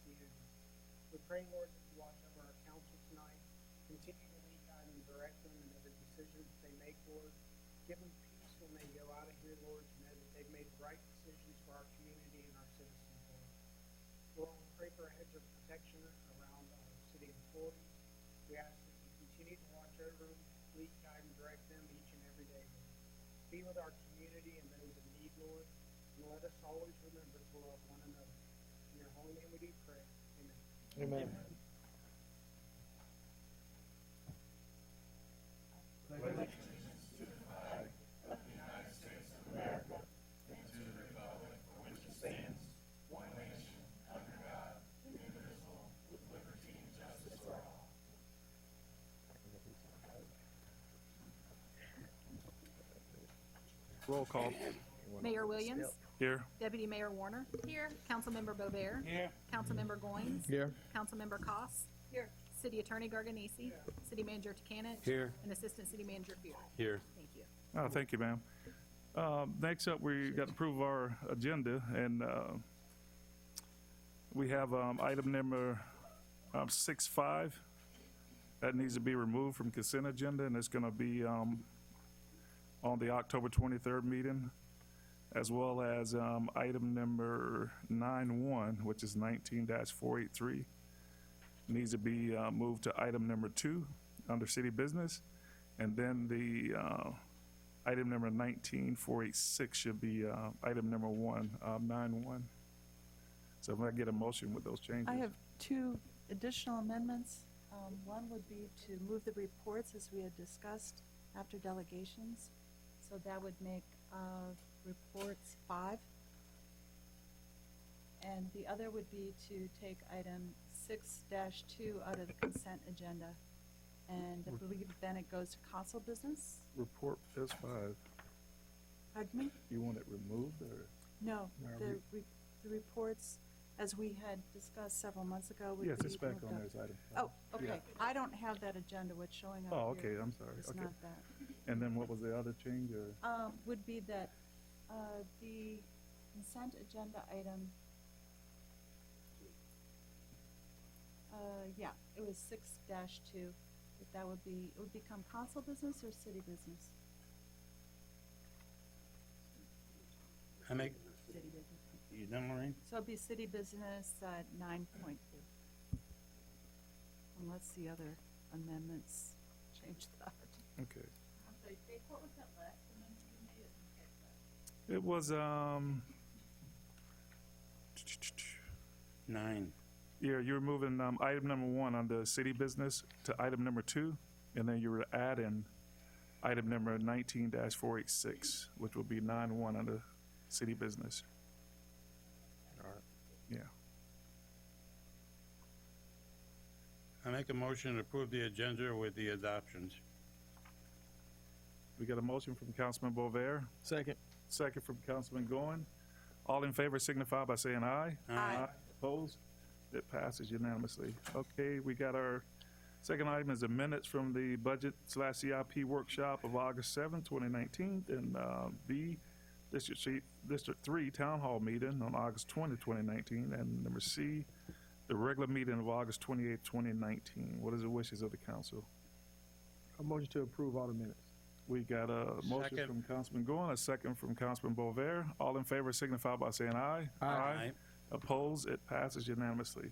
community. We pray, Lord, that you watch over our council tonight. Continue to lead, guide, and direct them in every decision that they make, Lord. Give them peace when they go out of here, Lord, to know that they've made the right decisions for our community and our citizens, Lord. Lord, we pray for a hedge of protection around our city employees. We ask that you continue to watch over them, lead, guide, and direct them each and every day, Lord. Be with our community and those in need, Lord, and let us always remember to love one another. In your holy name we do pray. Amen. Amen. Roll call. Mayor Williams. Here. Deputy Mayor Warner. Here. Councilmember Bovair. Here. Councilmember Goins. Here. Councilmember Koss. Here. City Attorney Garganese. City Manager Takanich. Here. And Assistant City Manager Fear. Here. Thank you. Oh, thank you, ma'am. Next up, we got to approve our agenda, and we have item number 6.5 that needs to be removed from consent agenda, and it's going to be on the October 23rd meeting, as well as item number 9.1, which is 19-483, needs to be moved to item number 2 under city business, and then the item number 19-486 should be item number 1, 9.1. So if I get a motion with those changes. I have two additional amendments. One would be to move the reports as we had discussed after delegations. So that would make reports 5. And the other would be to take item 6-2 out of the consent agenda. And I believe then it goes to council business. Report is 5. Pardon me? You want it removed or? No, No, the reports, as we had discussed several months ago, would be Yes, it's back moved on up. there as item 5. Oh, okay. Yeah. I don't have that agenda. What's showing up Oh, here okay, I'm sorry. is Okay. not that. And then what was the other change or? Would be that the consent agenda item, yeah, it was 6-2. That would be, it would become council business or city business? I make, City business. you done, Maureen? So it'd be city business 9.2. Unless the other amendments change that. Okay. I'm sorry, Jake, what was that last amendment you made? It was, 9. yeah, you were moving item number 1 on the city business to item number 2, and then you were adding item number 19-486, which will be 9.1 on the city business. All right. Yeah. I make a motion to approve the agenda with the adoptions. We got a motion from Councilman Bovair, Second. second from Councilman Goin. All in favor signify by saying aye. Aye. Opposed? It passes unanimously. Okay, we got our second item is the minutes from the budget/CIP workshop of August 7, 2019, and B, District 3 Town Hall meeting on August 20, 2019, and number C, the regular meeting of August 28, 2019. What is the wishes of the council? A motion to approve all the minutes. We got a motion Second. from Councilman Goin, a second from Councilman Bovair. All in favor signify by saying aye. Aye. Opposed? It passes unanimously.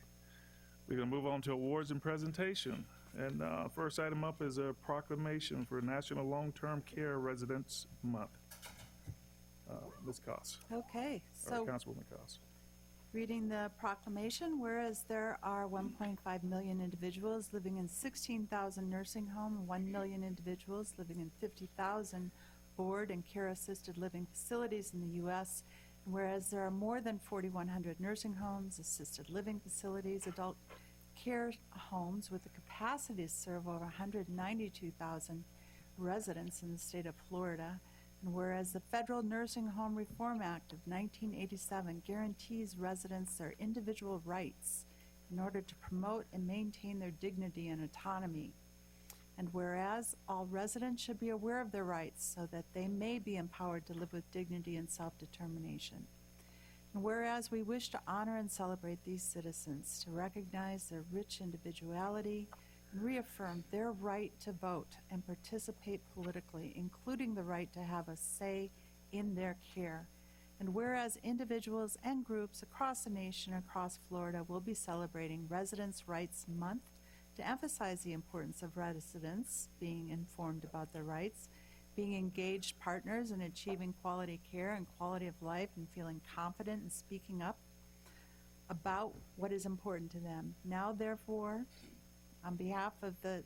We're going to move on to awards and presentation. And first item up is a proclamation for National Long-Term Care Residents Month. Ms. Koss, Okay, or so Councilwoman Koss. reading the proclamation, whereas there are 1.5 million individuals living in 16,000 nursing homes, 1 million individuals living in 50,000 board and care-assisted living facilities in the U.S., and whereas there are more than 4,100 nursing homes, assisted living facilities, adult care homes with the capacity to serve over 192,000 residents in the state of Florida, and whereas the Federal Nursing Home Reform Act of 1987 guarantees residents their individual rights in order to promote and maintain their dignity and autonomy. And whereas all residents should be aware of their rights so that they may be empowered to live with dignity and self-determination. And whereas we wish to honor and celebrate these citizens, to recognize their rich individuality, and reaffirm their right to vote and participate politically, including the right to have a say in their care. And whereas individuals and groups across the nation, across Florida, will be celebrating Residents' Rights Month to emphasize the importance of residents being informed about their rights, being engaged partners in achieving quality care and quality of life, and feeling confident in speaking up about what is important to them. Now, therefore, on behalf of the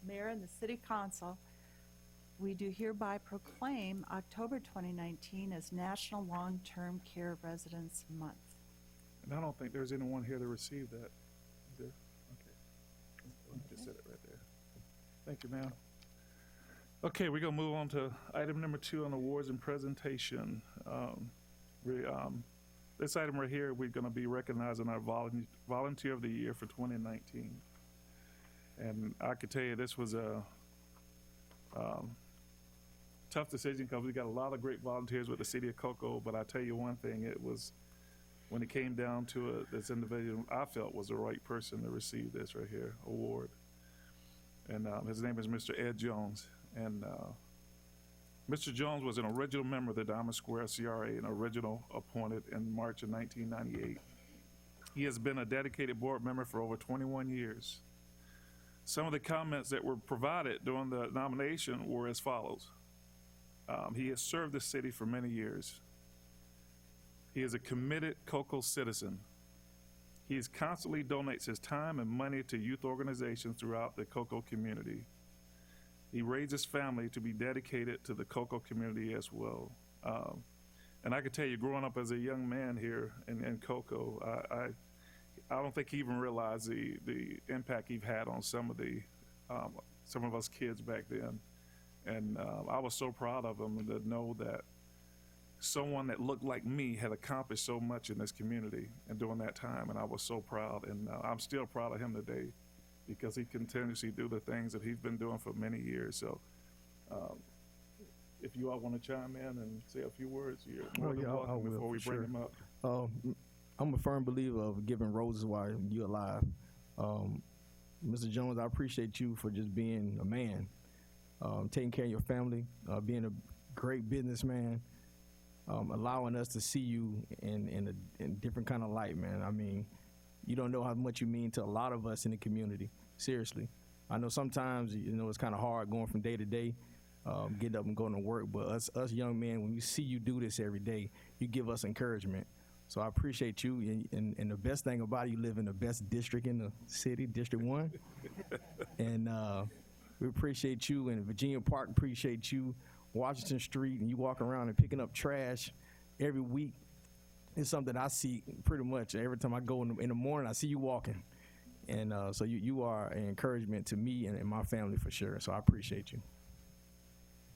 mayor and the city council, we do hereby proclaim October 2019 as National Long-Term Care Residents Month. And I don't think there's anyone here to receive that. Is there? Okay. Just said it right there. Thank you, ma'am. Okay, we're gonna move on to item number 2 on awards and presentation. This item right here, we're gonna be recognizing our volunteer of the year for 2019. And I could tell you this was a tough decision because we got a lot of great volunteers with the city of Cocoa, but I tell you one thing, it was, when it came down to it, this individual I felt was the right person to receive this right here award. And his name is Mr. Ed Jones. And Mr. Jones was an original member of the Diamond Square CRA, an original appointed in March of 1998. He has been a dedicated board member for over 21 years. Some of the comments that were provided during the nomination were as follows. He has served the city for many years. He is a committed Cocoa citizen. He constantly donates his time and money to youth organizations throughout the Cocoa community. He raised his family to be dedicated to the Cocoa community as well. And I can tell you, growing up as a young man here in Cocoa, I don't think he even realized the impact he had on some of us kids back then. And I was so proud of him to know that someone that looked like me had accomplished so much in this community and during that time. And I was so proud, and I'm still proud of him today because he continuously do the things that he's been doing for many years. So if you all want to chime in and say a few words, you're more than welcome will, before we for bring sure. him up. I'm a firm believer of giving roses while you're alive. Mr. Jones, I appreciate you for just being a man, taking care of your family, being a great businessman, allowing us to see you in a different kind of light, man. I mean, you don't know how much you mean to a lot of us in the community. Seriously. I know sometimes, it's kind of hard going from day to day, getting up and going to work, but us young men, when we see you do this every day, you give us encouragement. So I appreciate you, and the best thing about it, you live in the best district in the city, District 1. And we appreciate you, and Virginia Park appreciate you, Washington Street, and you walk around and picking up trash every week. It's something I see pretty much every time I go in the morning, I see you walking. And so you are an encouragement to me and my family for sure, so I appreciate you.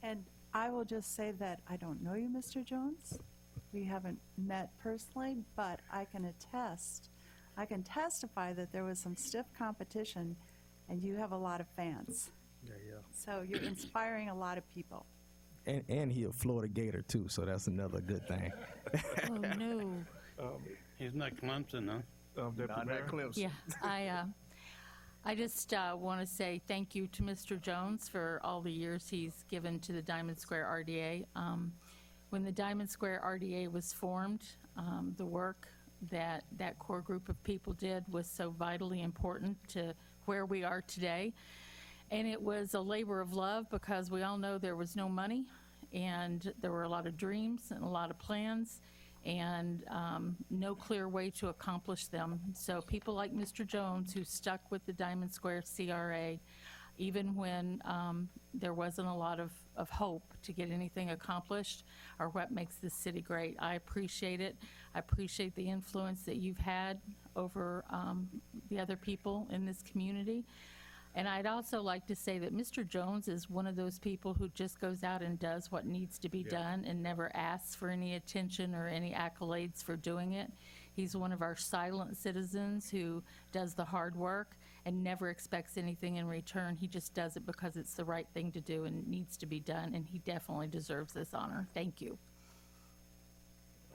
And I will just say that I don't know you, Mr. Jones. We haven't met personally, but I can testify that there was some stiff competition, and you have a lot of fans. Yeah. So you're inspiring a lot of people. And he a Florida Gator too, so that's another good thing. Oh, no. He's not Clemson, huh? Deputy Mayor? Clemson. Yeah, I just want to say thank you to Mr. Jones for all the years he's given to the Diamond Square RDA. When the Diamond Square RDA was formed, the work that core group of people did was so vitally important to where we are today. And it was a labor of love because we all know there was no money, and there were a lot of dreams and a lot of plans, and no clear way to accomplish them. So people like Mr. Jones, who stuck with the Diamond Square CRA, even when there wasn't a lot of hope to get anything accomplished, are what makes this city great. I appreciate it. I appreciate the influence that you've had over the other people in this community. And I'd also like to say that Mr. Jones is one of those people who just goes out and does what needs to be done and never asks for any attention or any accolades for doing it. He's one of our silent citizens who does the hard work and never expects anything in return. He just does it because it's the right thing to do and needs to be done, and he definitely deserves this honor. Thank you.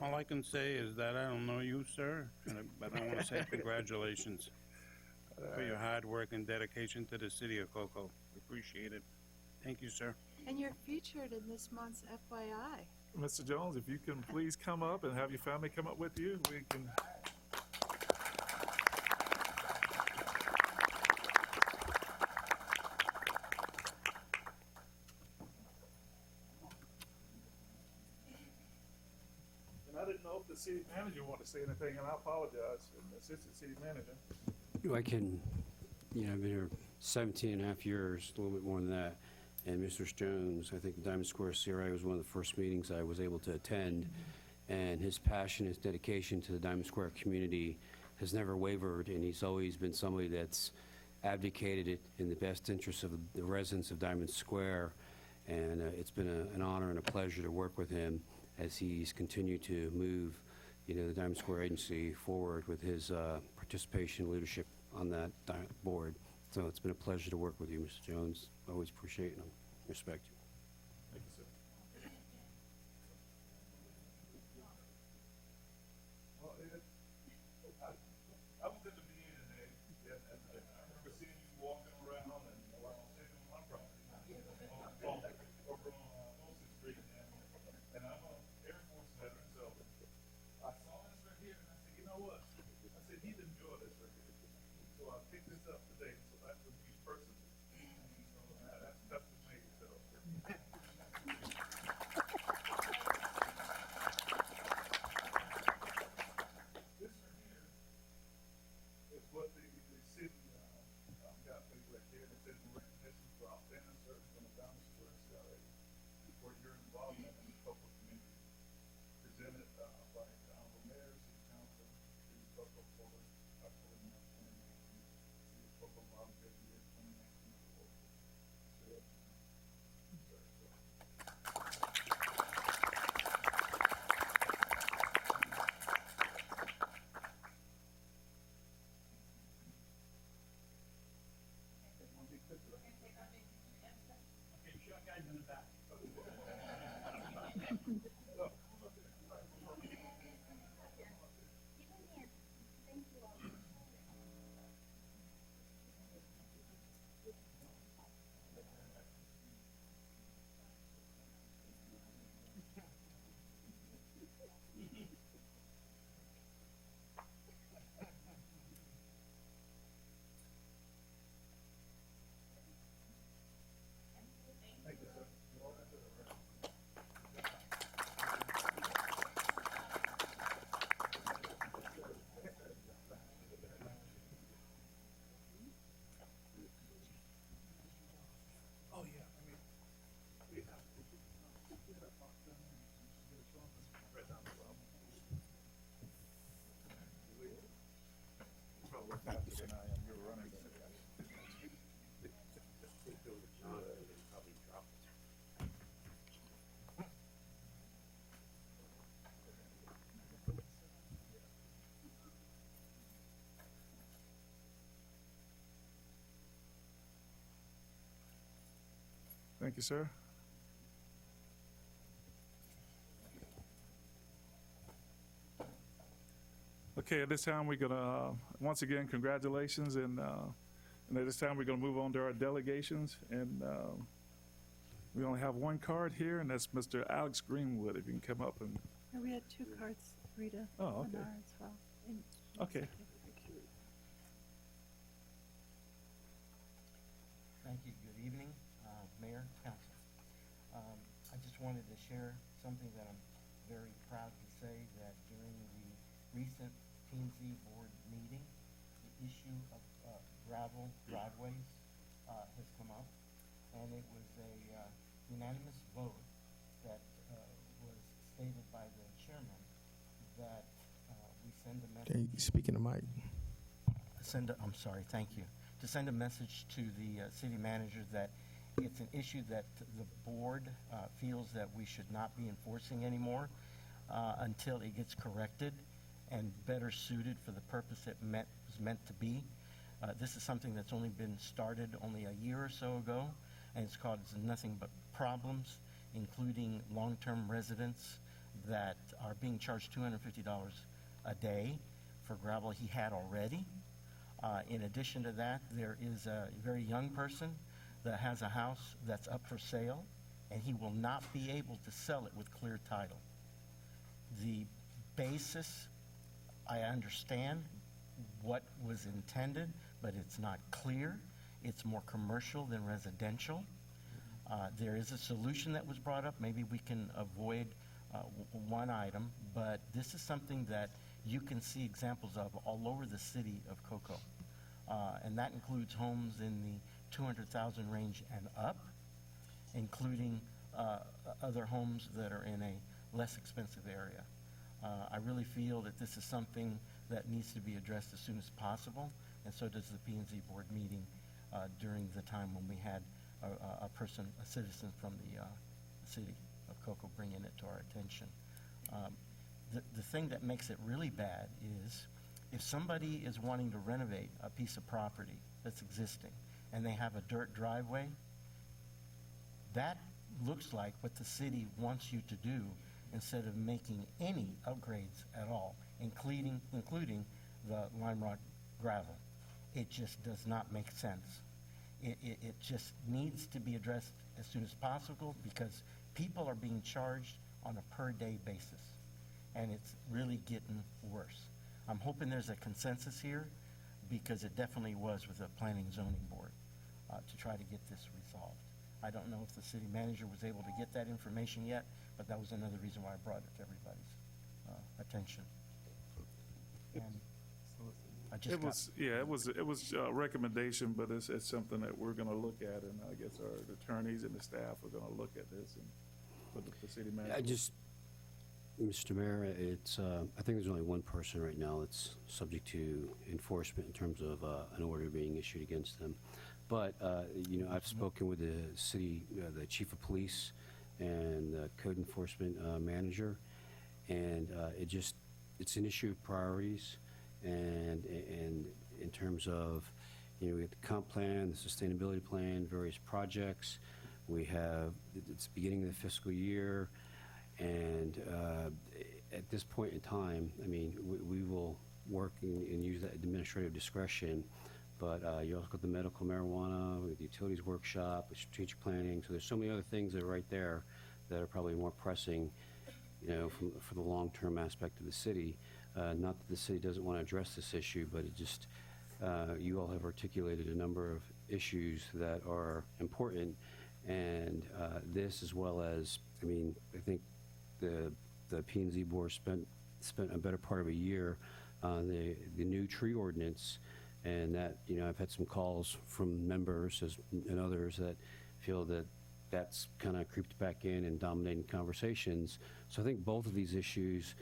All I can say is that I don't know you, sir, but I want to say congratulations for your hard work and dedication to the city of Cocoa. We appreciate it. Thank you, sir. And you're featured in this month's FYI. Mr. Jones, if you can please come up and have your family come up with you, we can. And I didn't know if the city manager wanted to say anything, and I apologize, Assistant City Manager. I can, I've been here 17 and a half years, a little bit more than that. And Mr. Jones, I think the Diamond Square CRA was one of the first meetings I was able to attend. And his passion, his dedication to the Diamond Square community has never wavered. And he's always been somebody that's advocated it in the best interest of the residents of Diamond Square. And it's been an honor and a pleasure to work with him as he's continued to move, the Diamond Square Agency forward with his participation and leadership on that board. So it's been a pleasure to work with you, Mr. Jones. I always appreciate and respect you. Thank you, sir. Well, I was at the meeting today, and I remember seeing you walking around and sitting on my property over on Wilson Street, and I'm an Air Force veteran, so I saw this right here, and I said, you know what? I said, he'd enjoy this right here. So I picked this up today, so that's for you personally. So that's custom made, so. This right here is what the city, got me right there, and it says recognition for outstanding service on the Diamond Square CRA for your involvement in the Cocoa community. Presented, by the Honorable Mayor, City Council, to Cocoa for October 9, 2019. City of Cocoa Volunteer Year 2019 Award. So, oh, yeah, I mean, we have that box down there. Right down the bottom. You're probably faster than I am, you're running. Thank you, sir. Okay, at this time, we're gonna, once again, congratulations, and at this time, we're gonna move on to our delegations, and we only have one card here, and that's Mr. Alex Greenwood, if you can come up and, We had two cards, Rita. Oh, okay. Menard as well. And- okay. Thank you. Good evening, Mayor, Council. I just wanted to share something that I'm very proud to say, that during the recent P&Z board meeting, the issue of gravel driveways has come up, and it was a unanimous vote that was stated by the chairman that we send a message. Okay, speaking of Mike. I'm sorry, thank you. To send a message to the city manager that it's an issue that the board feels that we should not be enforcing anymore until it gets corrected and better suited for the purpose it was meant to be. This is something that's only been started only a year or so ago, and it's caused nothing but problems, including long-term residents that are being charged $250 a day for gravel he had already. In addition to that, there is a very young person that has a house that's up for sale, and he will not be able to sell it with clear title. The basis, I understand what was intended, but it's not clear. It's more commercial than residential. There is a solution that was brought up. Maybe we can avoid one item, but this is something that you can see examples of all over the city of Cocoa. And that includes homes in the 200,000 range and up, including other homes that are in a less expensive area. I really feel that this is something that needs to be addressed as soon as possible, and so does the P&Z board meeting during the time when we had a citizen from the city of Cocoa bringing it to our attention. The thing that makes it really bad is if somebody is wanting to renovate a piece of property that's existing and they have a dirt driveway, that looks like what the city wants you to do instead of making any upgrades at all, including the lime rock gravel. It just does not make sense. It just needs to be addressed as soon as possible because people are being charged on a per-day basis, and it's really getting worse. I'm hoping there's a consensus here because it definitely was with the Planning and Zoning Board to try to get this resolved. I don't know if the city manager was able to get that information yet, but that was another reason why I brought it to everybody's attention. And I just It was a recommendation, but it's something that we're gonna look at, and I guess our attorneys and the staff are gonna look at this and put the city manager. Mr. Mayor, it's, I think there's only one person right now that's subject to enforcement in terms of an order being issued against them. But, I've spoken with the city, the chief of police and the code enforcement manager, and it's an issue of priorities. And in terms of, we have the comp plan, the sustainability plan, various projects. We have, it's the beginning of the fiscal year. And at this point in time, we will work and use that administrative discretion. But you also got the medical marijuana, with the utilities workshop, with strategic planning. So there's so many other things that are right there that are probably more pressing, for the long-term aspect of the city. Not that the city doesn't want to address this issue, but it just, you all have articulated a number of issues that are important. And this, as well as, I think the P&Z board spent a better part of a year on the new tree ordinance, and that, I've had some calls from members and others that feel that that's kind of creeped back in and dominating conversations. So I think both of these issues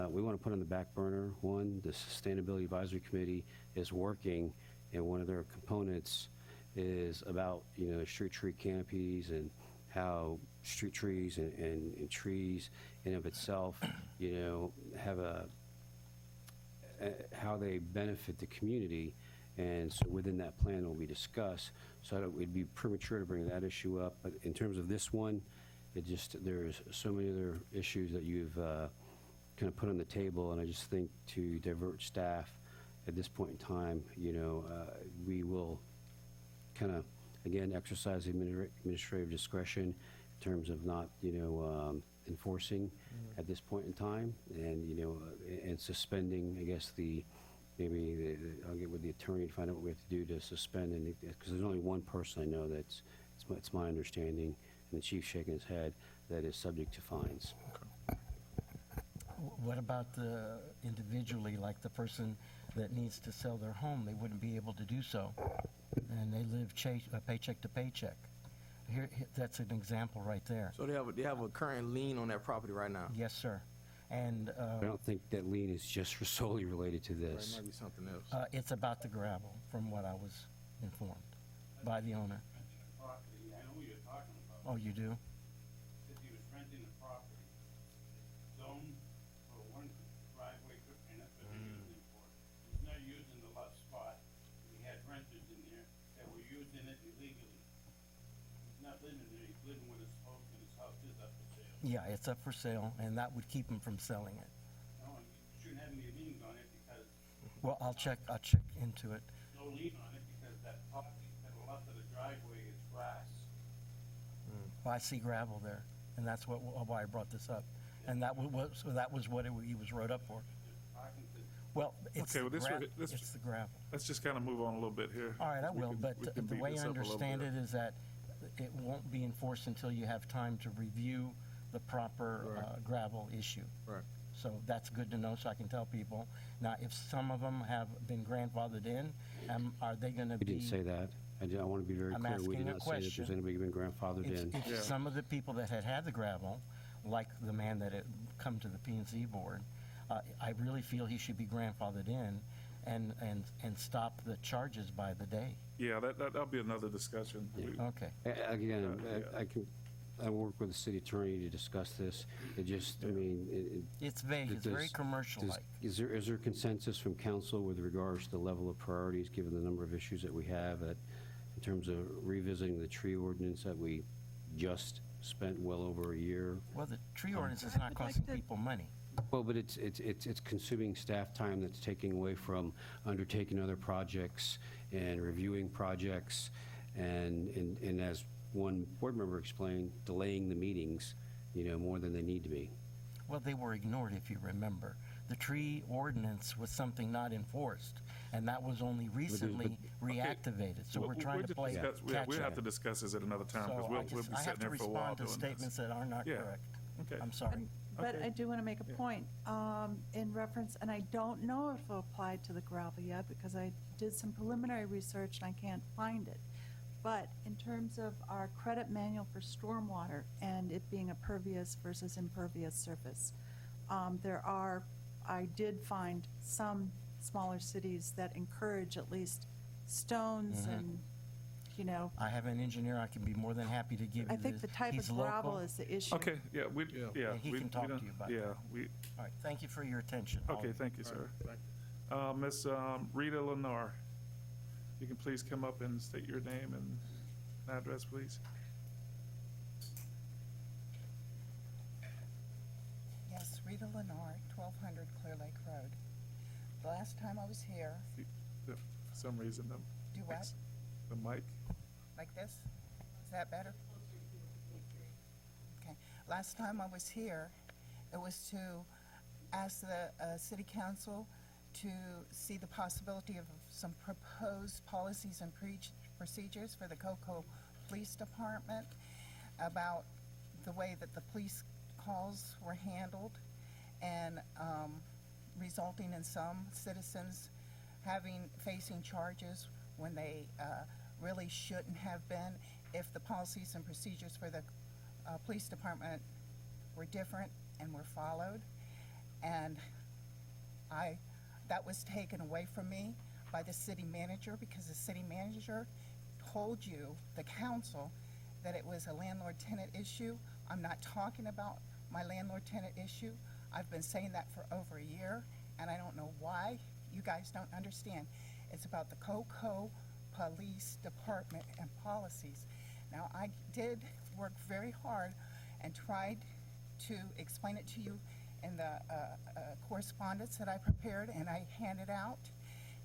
we want to put on the back burner. One, the Sustainability Advisory Committee is working, and one of their components is about, street tree canopies and how street trees and trees in of itself, have how they benefit the community. And so within that plan it will be discussed. So it would be premature to bring that issue up. But in terms of this one, there's so many other issues that you've kind of put on the table, and I just think to divert staff at this point in time, we will kind of, again, exercise administrative discretion in terms of not, enforcing at this point in time, and, and suspending, I guess, I'll get with the attorney to find out what we have to do to suspend, because there's only one person I know it's my understanding, and the chief's shaking his head, that is subject to fines. What about the individually, like the person that needs to sell their home? They wouldn't be able to do so, and they live paycheck to paycheck. Here, that's an example right there. So they have a current lien on that property right now? Yes, sir. And I don't think that lien is just solely related to Or it this. might be something else. it's about the gravel, from what I was informed by the owner. Property, I know who you're talking about. Oh, you do? If he was renting the property, zone for one driveway, and that's what they're using it for. He's not using the left spot. We had renters in there that were using it illegally. He's not living there, he's living with his folks, and his house is up for sale. Yeah, it's up for sale, and that would keep him from selling it. No, and you shouldn't have any liens on it because, Well, I'll check into it. no lien on it because that property to the left of the driveway is grass. Well, I see gravel there, and that's why I brought this up. And that was what he was wrote up for. Parking to Well, it's Okay, well, this- it's the gravel. Let's just kind of move on a little bit here. All right, I We will, can- but we can the beat way this I up a little understand bit. it is that it won't be enforced until you have time to review the proper gravel issue. Right. So that's good to know, so I can tell people. Now, if some of them have been grandfathered in, are they going to We be? didn't say that. I want to be very I'm clear. We asking did a not say that there's question. anybody been grandfathered in. If Yeah. some of the people that had the gravel, like the man that had come to the P&Z board, I really feel he should be grandfathered in and stop the charges by the day. Yeah, that'll be another discussion. We- Okay. Again, Yeah. I work with the city attorney to discuss this. It just, I mean, It's vague, it's very commercial-like. Is there consensus from council with regards to the level of priorities, given the number of issues that we have, that in terms of revisiting the tree ordinance that we just spent well over a year? Well, the tree ordinance is I not would like costing to- people money. Well, but it's consuming staff time that's taking away from undertaking other projects and reviewing projects, and as one board member explained, delaying the meetings, more than they need to be. Well, they were ignored, if you remember. The tree ordinance was something not enforced, and that was only recently reactivated. So we're trying to just play discuss- catch We'll have up. to discuss this at another time, because So we'll be I have sitting to here for a while respond to doing this. statements that are not Yeah. correct. Okay. I'm sorry. But Okay. I do want to make a point in reference, and I don't know if it'll apply to the gravel yet, because I did some preliminary research and I can't find it. But in terms of our credit manual for stormwater and it being a pervious versus impervious surface, I did find some smaller cities that encourage at least stones and, I have an engineer, I can be more than happy to give you I think the type He's of gravel local. is the issue. Okay, yeah, he we can talk don't- to you about Yeah, that. All right, thank you for your attention. okay, thank you, sir. Miss Rita Lenore, you can please come up and state your name and address, please. Yes, Rita Lenore, 1200 Clear Lake Road. The last time I was here, For some reason, do what? the mic. Like this? Is that better? Okay. Last time I was here, it was to ask the city council to see the possibility of some proposed policies and procedures for the Cocoa Police Department about the way that the police calls were handled and resulting in some citizens facing charges when they really shouldn't have been if the policies and procedures for the police department were different and were followed. And that was taken away from me by the city manager, because the city manager told you, the council, that it was a landlord-tenant issue. I'm not talking about my landlord-tenant issue. I've been saying that for over a year, and I don't know why you guys don't understand. It's about the Cocoa Police Department and policies. Now, I did work very hard and tried to explain it to you in the correspondence that I prepared and I handed out.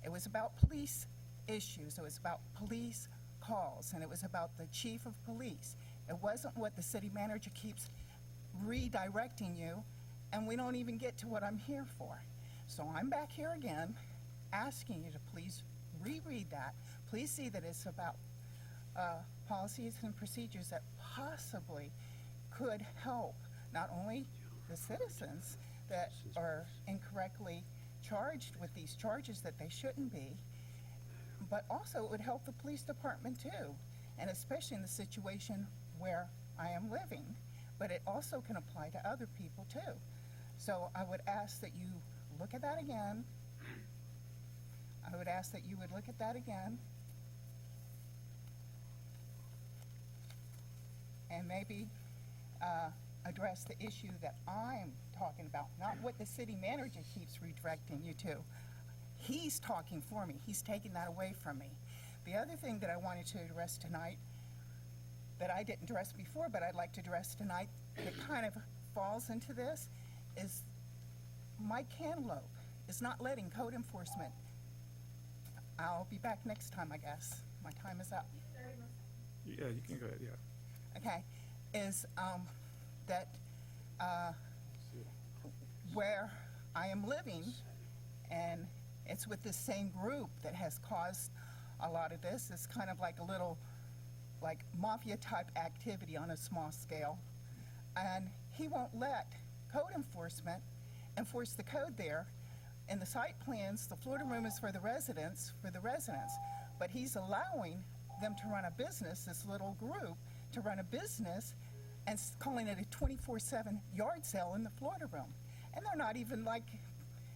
It was about police issues. It was about police calls, and it was about the chief of police. It wasn't what the city manager keeps redirecting you, and we don't even get to what I'm here for. So I'm back here again, asking you to please reread that. Please see that it's about policies and procedures that possibly could help not only the citizens that are incorrectly charged with these charges that they shouldn't be, but also it would help the police department too, and especially in the situation where I am living. But it also can apply to other people too. So I would ask that you look at that again. I would ask that you would look at that again. And maybe address the issue that I'm talking about, not what the city manager keeps redirecting you to. He's talking for me. He's taking that away from me. The other thing that I wanted to address tonight, that I didn't address before, but I'd like to address tonight, that kind of falls into this is Mike Cantaloupe is not letting code enforcement. I'll be back next time, I guess. My time is up. Yeah, you can go ahead, yeah. Okay, is that where I am living, and it's with this same group that has caused a lot of this. It's kind of like a little, like mafia type activity on a small scale. And he won't let code enforcement enforce the code there. In the site plans, the Florida room is for the residents, but he's allowing them to run a business, this little group, to run a business and calling it a 24/7 yard sale in the Florida room. And they're not even like,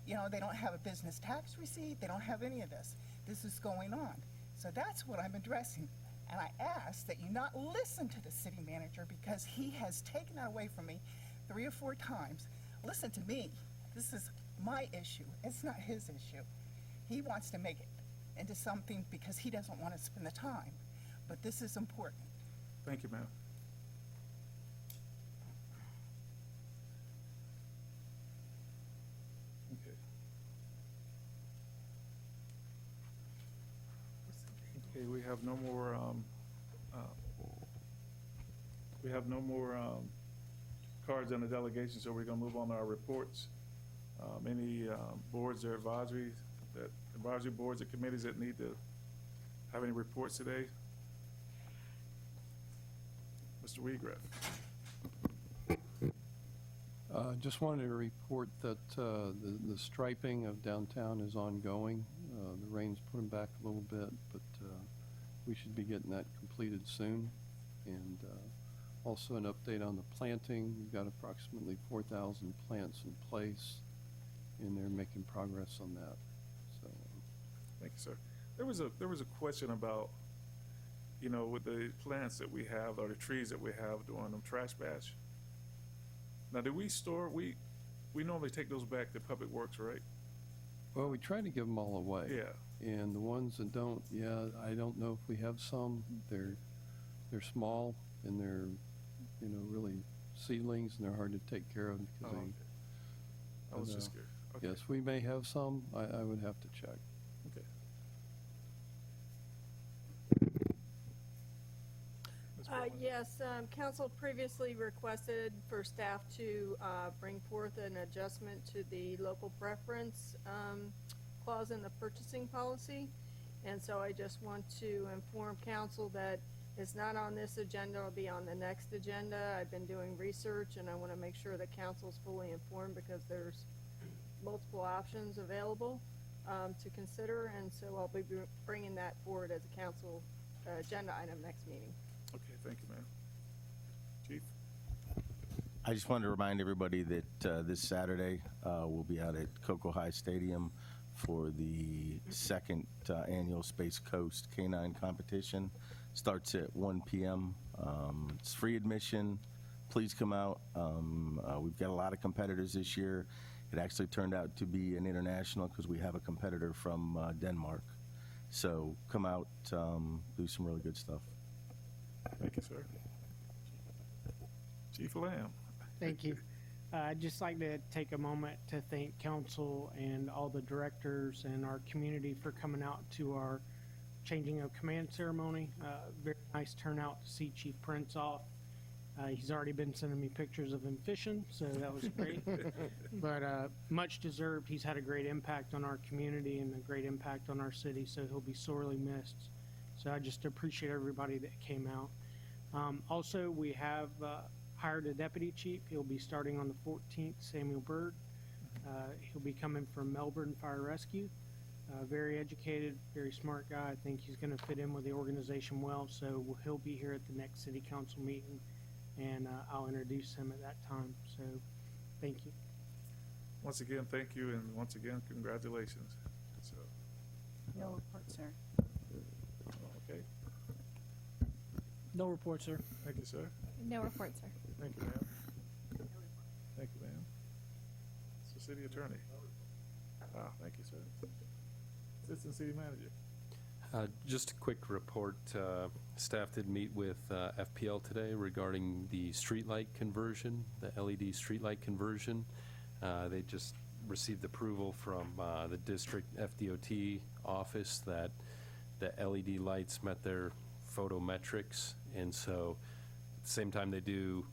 they don't have a business tax receipt, they don't have any of this. This is going on. So that's what I'm addressing. And I ask that you not listen to the city manager because he has taken that away from me 3 or 4 times. Listen to me. This is my issue. It's not his issue. He wants to make it into something because he doesn't want to spend the time. But this is important. Thank you, ma'am. Okay. Okay, we have no more, cards on the delegation, so we're gonna move on to our reports. Any boards or advisory boards or committees that need to have any reports today? Mr. Weigrat. Just wanted to report that the striping of downtown is ongoing. The rain's put them back a little bit, but we should be getting that completed soon. And also an update on the planting. We've got approximately 4,000 plants in place, and they're making progress on that. So, Thank you, sir. There was a question about, with the plants that we have or the trees that we have during the trash bash. Now, do we store, we normally take those back to Public Works, right? well, we try to give them all away. Yeah. And the ones that don't, I don't know if we have some. They're small and they're, really seedlings, and they're hard to take care of because Oh, okay. I was just curious. Okay. Yes, we may have some. I would have to check. Okay. Ms. Bowman? Yes, council previously requested for staff to bring forth an adjustment to the local preference clause in the purchasing policy. And so I just want to inform council that it's not on this agenda, it'll be on the next agenda. I've been doing research and I want to make sure that council's fully informed because there's multiple options available to consider. And so I'll be bringing that forward as a council agenda item next meeting. Okay, thank you, ma'am. Chief? I just wanted to remind everybody that this Saturday, we'll be out at Cocoa High Stadium for the second annual Space Coast Canine Competition. Starts at 1 p.m. It's free admission. Please come out. We've got a lot of competitors this year. It actually turned out to be an international because we have a competitor from Denmark. So come out, do some really good stuff. Thank you, sir. Chief Lamb? Thank you. I'd just like to take a moment to thank council and all the directors and our community for coming out to our changing of command ceremony. Very nice turnout to see Chief Prince off. He's already been sending me pictures of him fishing, so that was great. But much deserved. He's had a great impact on our community and a great impact on our city, so he'll be sorely missed. So I just appreciate everybody that came out. Also, we have hired a deputy chief. He'll be starting on the 14th, Samuel Bird. He'll be coming from Melbourne Fire Rescue. Very educated, very smart guy. I think he's going to fit in with the organization well, so he'll be here at the next city council meeting, and I'll introduce him at that time. So, thank you. Once again, thank you, and once again, congratulations. So, No report, sir. okay. No report, sir. Thank you, sir. No report, sir. Thank you, ma'am. Thank you, ma'am. So, city attorney. Thank you, sir. Assistant city manager. Just a quick report. Staff did meet with FPL today regarding the streetlight conversion, the LED streetlight conversion. They just received approval from the district FDOT office that the LED lights met their photometrics, and so at the same time they do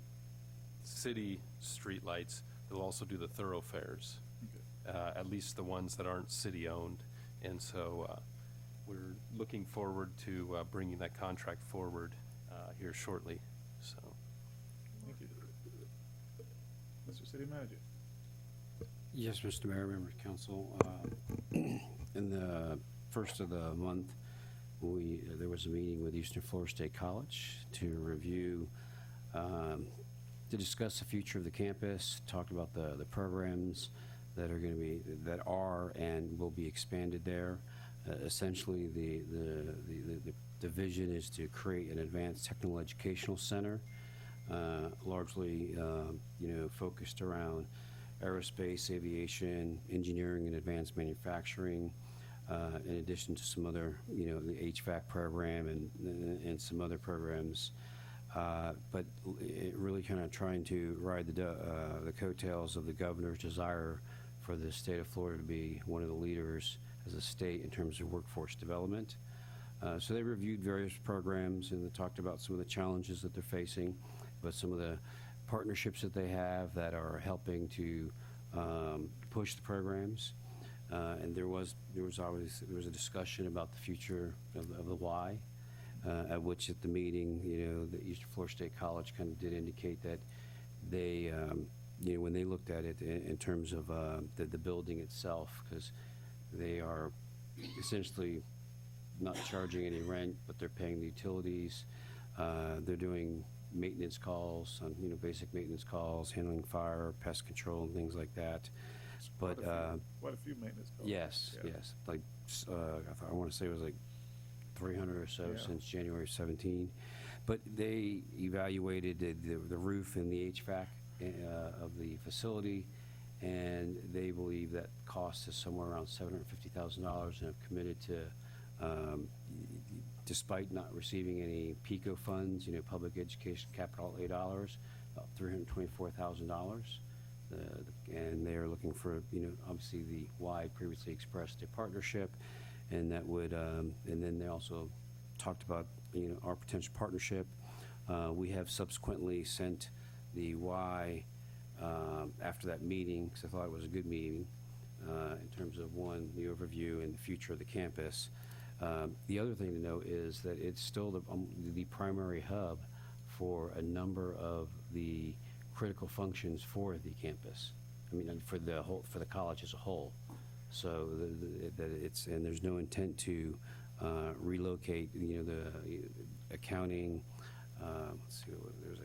city streetlights, they'll also do the thoroughfares, at least the ones that aren't city-owned. And so we're looking forward to bringing that contract forward here shortly, so. Thank you. Mr. City Manager. Yes, Mr. Mayor, members of council. In the first of the month, there was a meeting with Eastern Florida State College to review, to discuss the future of the campus, talk about the programs that are and will be expanded there. Essentially, the vision is to create an advanced technical educational center, largely focused around aerospace, aviation, engineering, and advanced manufacturing, in addition to some other, the HVAC program and some other programs. But it really kind of trying to ride the coattails of the governor's desire for the state of Florida to be one of the leaders as a state in terms of workforce development. So they reviewed various programs and they talked about some of the challenges that they're facing, but some of the partnerships that they have that are helping to push the programs. And there was a discussion about the future of the Y, at which at the meeting, the Eastern Florida State College kind of did indicate that they, when they looked at it in terms of the building itself, because they are essentially not charging any rent, but they're paying the utilities. They're doing maintenance calls on, basic maintenance calls, handling fire, pest control, and things like that. But quite a few maintenance calls. Yes, Yeah. yes. Like I want to say it was like 300 or so since January 17. But they evaluated the roof and the HVAC of the facility, and they believe that cost is somewhere around $750,000, and have committed to, despite not receiving any PICO funds, public education capital outlay dollars, about $324,000. And they are looking for, obviously the Y previously expressed a partnership, and that would, and then they also talked about, our potential partnership. We have subsequently sent the Y after that meeting, because I thought it was a good meeting, in terms of, one, the overview and the future of the campus. The other thing to note is that it's still the primary hub for a number of the critical functions for the campus. I mean, for the college as a whole. So and there's no intent to relocate. The accounting. Let's see. There's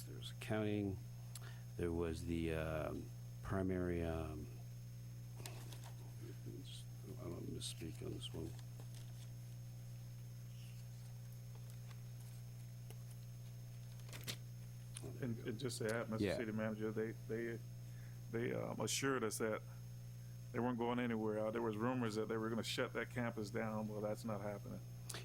there's accounting. There was the primary. I don't misspeak on this one. And just to add, Mr. Yeah. City Manager, they assured us that they weren't going anywhere. There was rumors that they were going to shut that campus down. Well, that's not happening.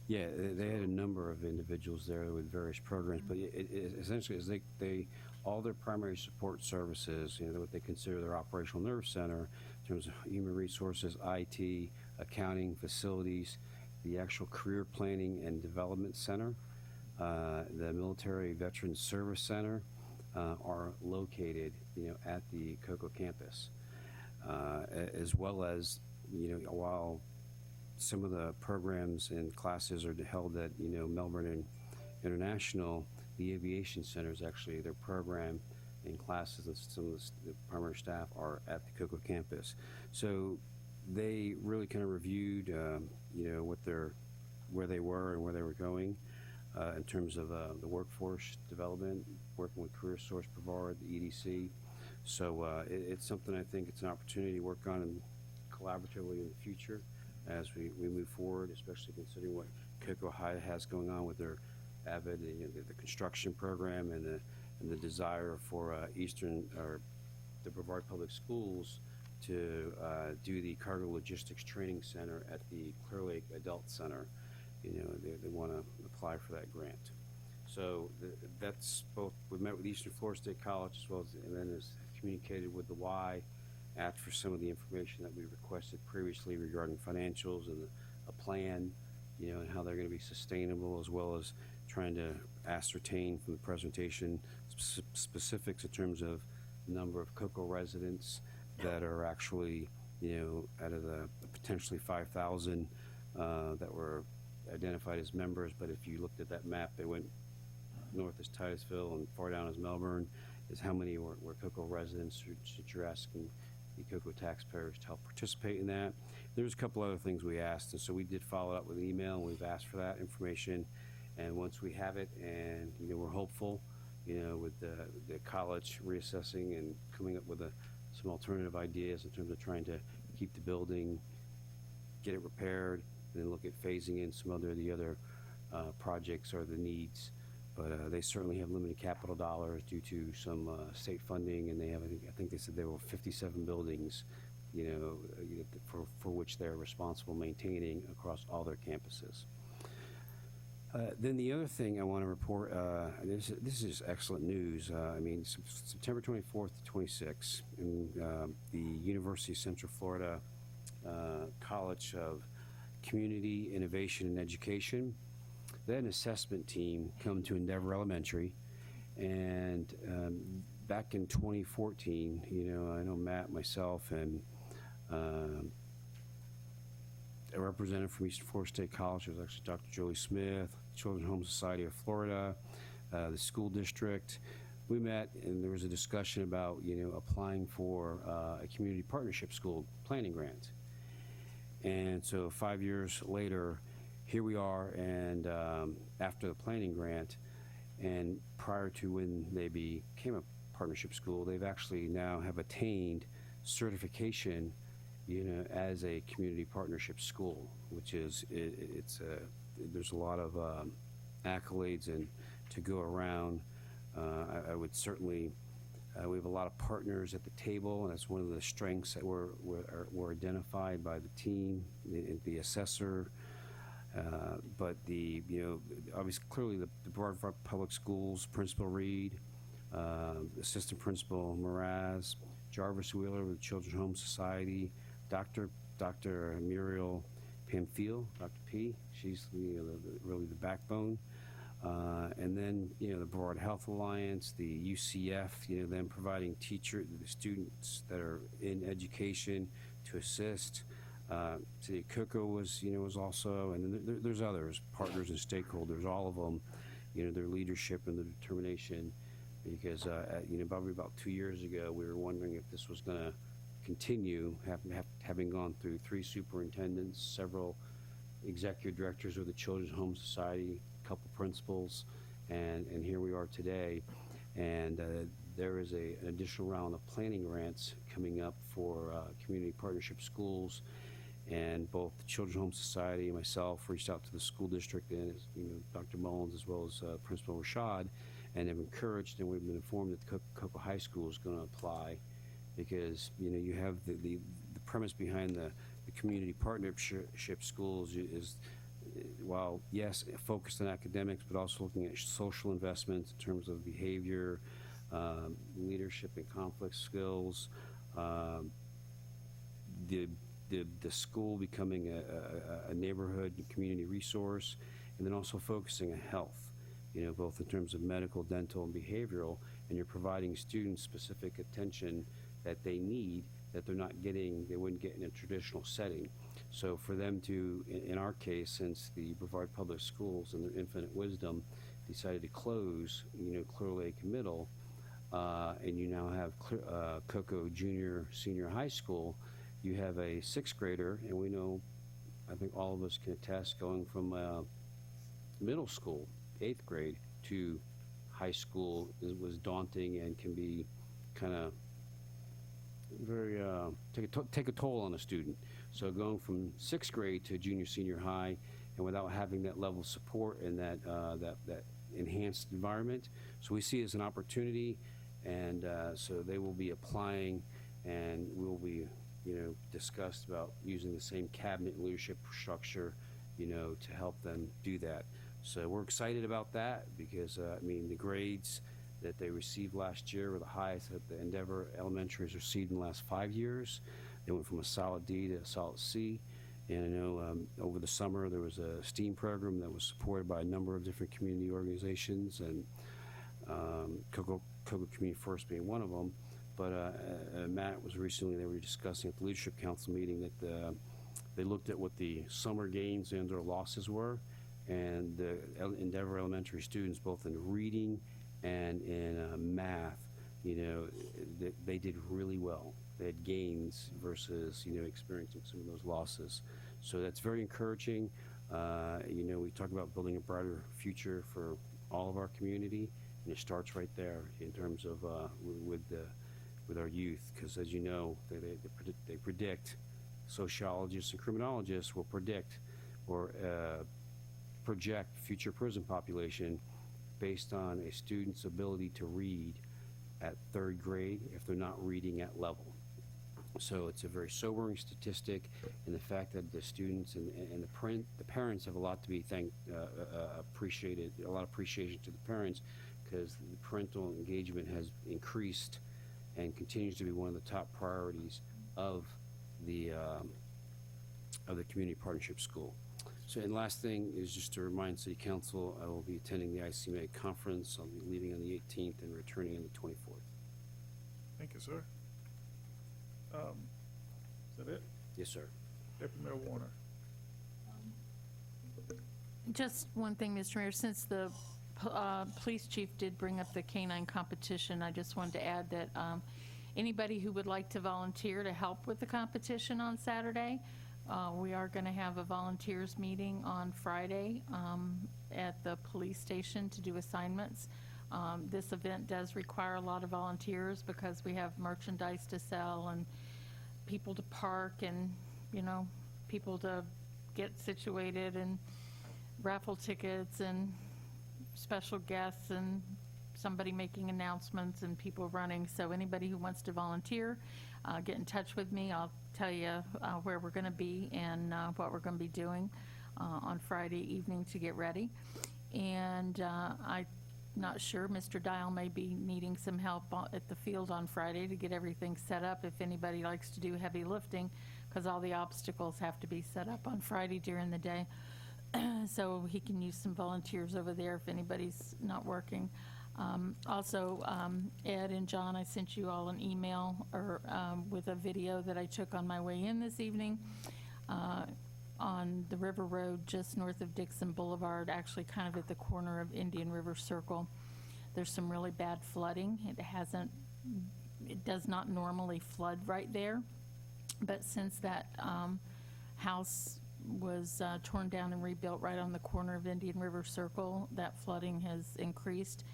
Yeah, they had a number of individuals there with various programs, but it essentially is they all their primary support services, what they consider their operational nerve center in terms of human resources, IT, accounting, facilities, the actual career planning and development center, the Military Veterans Service Center, are located, at the Cocoa campus, as well as, while some of the programs and classes are held at, Melbourne International, the Aviation Center is actually their program and classes, and some of the primary staff are at the Cocoa campus. So they really kind of reviewed, where they were and where they were going. In terms of the workforce development, working with Career Source Brevard, the EDC. So it's something I think it's an opportunity to work on collaboratively in the future as we move forward, especially considering what Cocoa High has going on with their AVID, the construction program, and the desire for Eastern or the Brevard Public Schools to do the Cargo Logistics Training Center at the Clear Lake Adult Center. You know, they want to apply for that grant. So that's both, we met with Eastern Florida State College as well as, and then has communicated with the Y, asked for some of the information that we requested previously regarding financials and a plan, you know, and how they're going to be sustainable, as well as trying to ascertain from the presentation specifics in terms of the number of COCO residents that are actually, you know, out of the potentially 5,000 that were identified as members. But if you looked at that map, they went north as Titusville and far down as Melbourne, is how many were COCO residents that you're asking the COCO taxpayers to help participate in that. There's a couple other things we asked, and so we did follow up with an email, and we've asked for that information. And once we have it, and you know, we're hopeful, you know, with the college reassessing and coming up with some alternative ideas in terms of trying to keep the building, get it repaired, and then look at phasing in some of the other projects or the needs. But they certainly have limited capital dollars due to some state funding, and they have, I think they said there were 57 buildings, you know, for which they're responsible maintaining across all their campuses. Then the other thing I want to report, this is excellent news. I mean, September 24th to 26th, in the University of Central Florida College of Community Innovation and Education, they had an assessment team come to Endeavor Elementary, and back in 2014, you know, I know Matt, myself, and a representative from Eastern Florida State College, was actually Dr. Jolie Smith, Children's Home Society of Florida, the school district. We met, and there was a discussion about, you know, applying for a community partnership school planning grant. And so 5 years later, here we are, and after the planning grant, and prior to when they became a partnership school, they've actually now have attained certification, you know, as a community partnership school, which is, there's a lot of accolades and to go around. I would certainly, we have a lot of partners at the table, and that's one of the strengths that were identified by the team, the assessor. But you know, obviously, clearly the Brevard Public Schools, Principal Reed, Assistant Principal Mraz, Jarvis Wheeler with the Children's Home Society, Dr. Muriel Pamphile, Dr. P. She's really the backbone. And then, you know, the Brevard Health Alliance, the UCF, you know, them providing the students that are in education to assist. City of COCO was also, and then there's others, partners and stakeholders, all of them, you know, their leadership and their determination, because, you know, probably about 2 years ago, we were wondering if this was going to continue, having gone through 3 superintendents, several executive directors of the Children's Home Society, a couple principals, and here we are today. And there is an additional round of planning grants coming up for community partnership schools. And both the Children's Home Society and myself reached out to the school district and, you know, Dr. Mullins as well as Principal Rashad, and have encouraged, and we've been informed that the COCO High School is going to apply, because, you know, you have the premise behind the community partnership schools is, while yes, focused on academics, but also looking at social investments in terms of behavior, leadership and conflict skills, the school becoming a neighborhood and community resource, and then also focusing on health, you know, both in terms of medical, dental, and behavioral, and you're providing students specific attention that they need, that they're not getting, they wouldn't get in a traditional setting. So for them to, in our case, since the Brevard Public Schools and their infinite wisdom decided to close, you know, Clear Lake Middle, and you now have COCO Junior Senior High School, you have a 6th grader, and we know, I think all of us can attest, going from middle school, 8th grade, to high school was daunting and can be kind of very, take a toll on a student. So going from 6th grade to junior, senior high, and without having that level of support and that enhanced environment. So we see it as an opportunity, and so they will be applying, and we'll be discussed about using the same cabinet leadership structure, to help them do that. So we're excited about that because, the grades that they received last year were the highest that the Endeavor Elementary has received in the last 5 years. They went from a solid D to a solid C. And I know over the summer there was a STEAM program that was supported by a number of different community organizations, and Cocoa Community First being one of them. But Matt was recently, they were discussing at the Leadership Council meeting that they looked at what the summer gains and or losses were, and the Endeavor Elementary students, both in reading and in math, they did really well. They had gains versus, experiencing some of those losses. So that's very encouraging. We talk about building a brighter future for all of our community, and it starts right there in terms of with our youth, because as you know, they predict, sociologists and criminologists will predict or project future prison population based on a student's ability to read at 3rd grade if they're not reading at level. So it's a very sobering statistic, and the fact that the students and the parents have a lot to be appreciated, a lot of appreciation to the parents, because the parental engagement has increased and continues to be one of the top priorities of the community partnership school. So, and last thing is just to remind City Council, I will be attending the ICMA conference. I'll be leaving on the 18th and returning on the 24th. Thank you, sir. Is that it? Yes, sir. Deputy Mayor Warner. Just one thing, Mr. Mayor, since the police chief did bring up the canine competition, I just wanted to add that anybody who would like to volunteer to help with the competition on Saturday, we are going to have a volunteers meeting on Friday at the police station to do assignments. This event does require a lot of volunteers because we have merchandise to sell and people to park and, people to get situated and raffle tickets and special guests and somebody making announcements and people running. So anybody who wants to volunteer, get in touch with me. I'll tell you where we're going to be and what we're going to be doing on Friday evening to get ready. And I'm not sure, Mr. Dial may be needing some help at the field on Friday to get everything set up if anybody likes to do heavy lifting, because all the obstacles have to be set up on Friday during the day. So he can use some volunteers over there if anybody's not working. Also, Ed and John, I sent you all an email with a video that I took on my way in this evening on the River Road just north of Dixon Boulevard, actually kind of at the corner of Indian River Circle. There's some really bad flooding. It does not normally flood right there, but since that house was torn down and rebuilt right on the corner of Indian River Circle, that flooding has increased.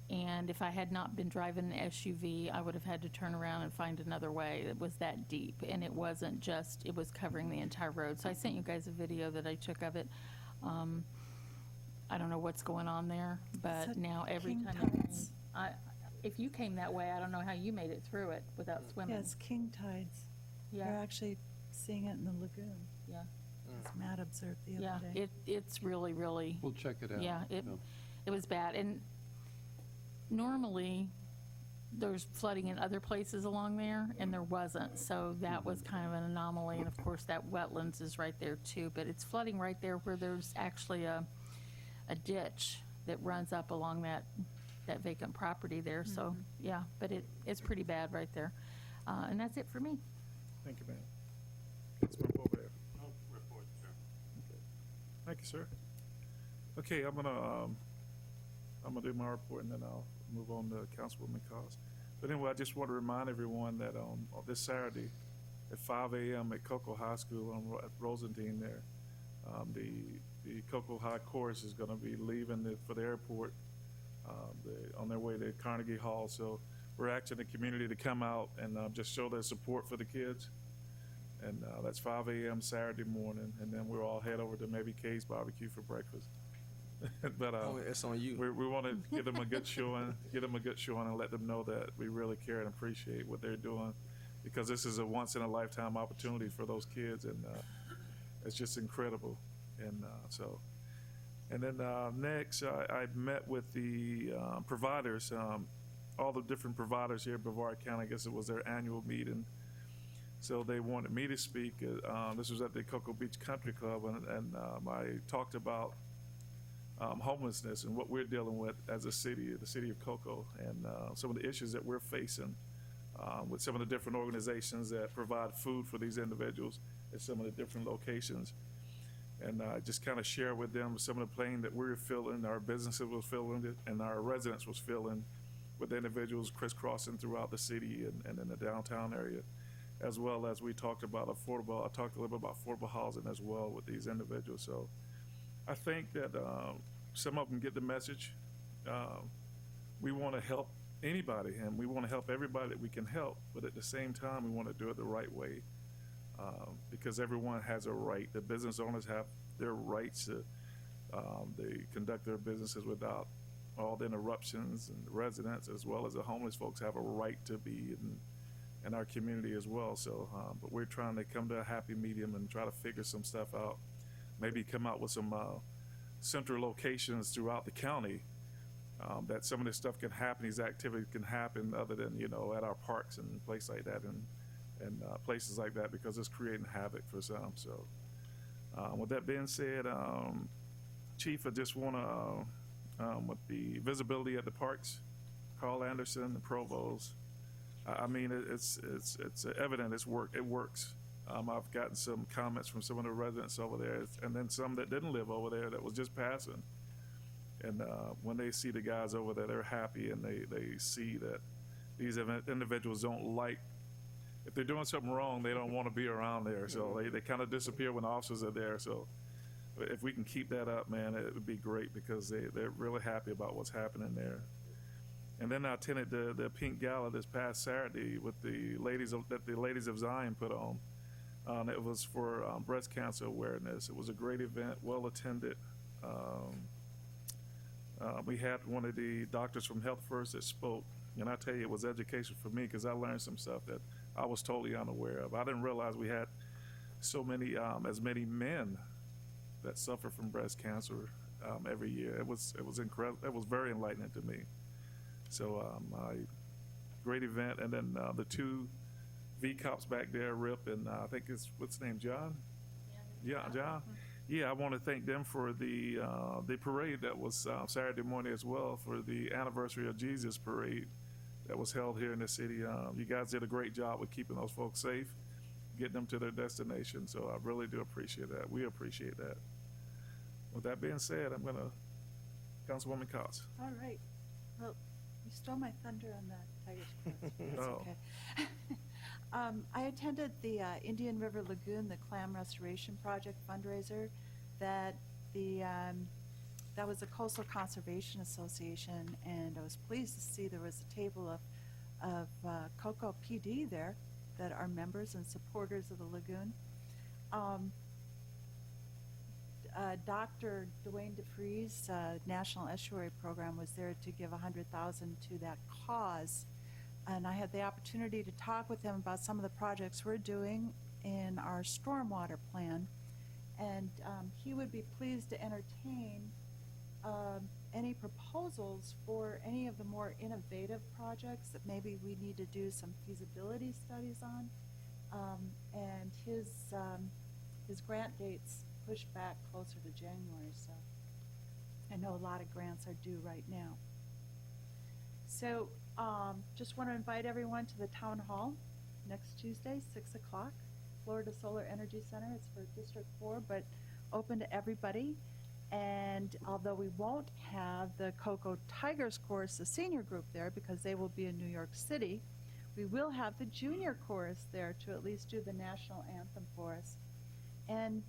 And if I had not been driving an SUV, I would have had to turn around and find another way. It was that deep, and it wasn't just, it was covering the entire road. So I sent you guys a video that I took of it. I don't know what's going on there, but Is that now every King time Tides? if you came that way, I don't know how you made it through it without swimming. Yeah, it's king tides. They're Yeah, actually seeing it in the lagoon, yeah, as Matt observed the yeah. other day. It's really, really. We'll check it out. Yeah, it was bad. And normally, there's flooding in other places along there, and there wasn't. So that was kind of an anomaly. And of course, that wetlands is right there too. But it's flooding right there where there's actually a ditch that runs up along that vacant property there. So, yeah, but it's pretty bad right there. And that's it for me. Thank you, ma'am. Councilman Bover. No report, sir. Thank you, sir. Okay, I'm gonna do my report and then I'll move on to Councilwoman Cos. But anyway, I just want to remind everyone that on this Saturday at 5 a.m. at Cocoa High School at Rosendine there, the Cocoa High Chorus is going to be leaving for the airport on their way to Carnegie Hall. So we're asking the community to come out and just show their support for the kids. And that's 5 a.m. Saturday morning, and then we'll all head over to maybe Kay's Barbecue for breakfast. But It's on you. we want to give them a good showing, and let them know that we really care and appreciate what they're doing. because this is a once-in-a-lifetime opportunity for those kids, and it's just incredible. And and then next, I met with the providers, all the different providers here in Brevard County. I guess it was their annual meeting. So they wanted me to speak. This was at the Cocoa Beach Country Club, and I talked about homelessness and what we're dealing with as a city, the city of Cocoa, and some of the issues that we're facing with some of the different organizations that provide food for these individuals at some of the different locations. And just kind of share with them some of the pain that we're feeling, our businesses was feeling it, and our residents was feeling with individuals crisscrossing throughout the city and in the downtown area, as well as we talked about affordable. I talked a little bit about affordable housing as well with these individuals. So I think that some of them get the message. We want to help anybody, and we want to help everybody that we can help, but at the same time, we want to do it the right way, because everyone has a right. The business owners have their rights to they conduct their businesses without all the interruptions, and the residents as well as the homeless folks have a right to be in our community as well. So, but we're trying to come to a happy medium and try to figure some stuff out, maybe come out with some central locations throughout the county that some of this stuff can happen, these activities can happen other than, at our parks and places like that and places like that, because it's creating havoc for some. So with that being said, Chief, I just want to, with the visibility at the parks, Carl Anderson, the provost, I mean, it's evident it works. I've gotten some comments from some of the residents over there, and then some that didn't live over there that was just passing. And when they see the guys over there, they're happy, and they see that these individuals don't like, if they're doing something wrong, they don't want to be around there. So they kind of disappear when the officers are there. So if we can keep that up, man, it would be great, because they're really happy about what's happening there. And then I attended the Pink Gala this past Saturday with the ladies of Zion put on. It was for breast cancer awareness. It was a great event, well attended. We had one of the doctors from Health First that spoke, and I tell you, it was education for me, because I learned some stuff that I was totally unaware of. I didn't realize we had so many, as many men that suffer from breast cancer every year. It was incredible. It was very enlightening to me. So great event. And then the two V-Cops back there, Rip and I think what's his name, John? Yeah, John. Yeah, I want to thank them for the parade that was Saturday morning as well, for the anniversary of Jesus parade that was held here in the city. You guys did a great job with keeping those folks safe, getting them to their destination. So I really do appreciate that. We appreciate that. With that being said, I'm going to, Councilwoman Cox. All right. Well, you stole my thunder on that Tigers Cross. That's Oh. okay. I attended the Indian River Lagoon, the Clam Restoration Project fundraiser that was the Coastal Conservation Association, and I was pleased to see there was a table of Cocoa PD there that are members and supporters of the lagoon. Dr. Dwayne DeFries, National Estuary Program, was there to give $100,000 to that cause. And I had the opportunity to talk with him about some of the projects we're doing in our stormwater plan. And he would be pleased to entertain any proposals for any of the more innovative projects that maybe we need to do some feasibility studies on. And his grant dates pushed back closer to January, so I know a lot of grants are due right now. So just want to invite everyone to the town hall next Tuesday, 6 o'clock, Florida Solar Energy Center. It's for District 4, but open to everybody. And although we won't have the Cocoa Tigers chorus, the senior group there, because they will be in New York City, we will have the junior chorus there to at least do the national anthem for us. And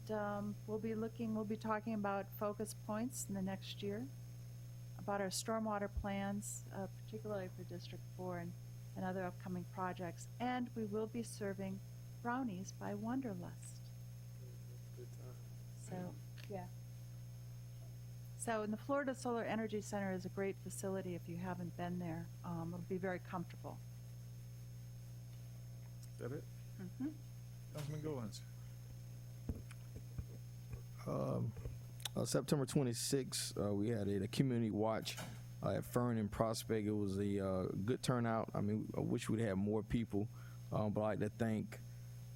we'll be talking about focus points in the next year, about our stormwater plans, particularly for District 4 and other upcoming projects. And we will be serving brownies by Wonderlust. So, yeah. So, and the Florida Solar Energy Center is a great facility if you haven't been there. It'll be very comfortable. That it? Councilman Goins? September 26th, we had a community watch at Fern and Prospect. It was a good turnout. I mean, I wish we'd have more people, but I'd like to thank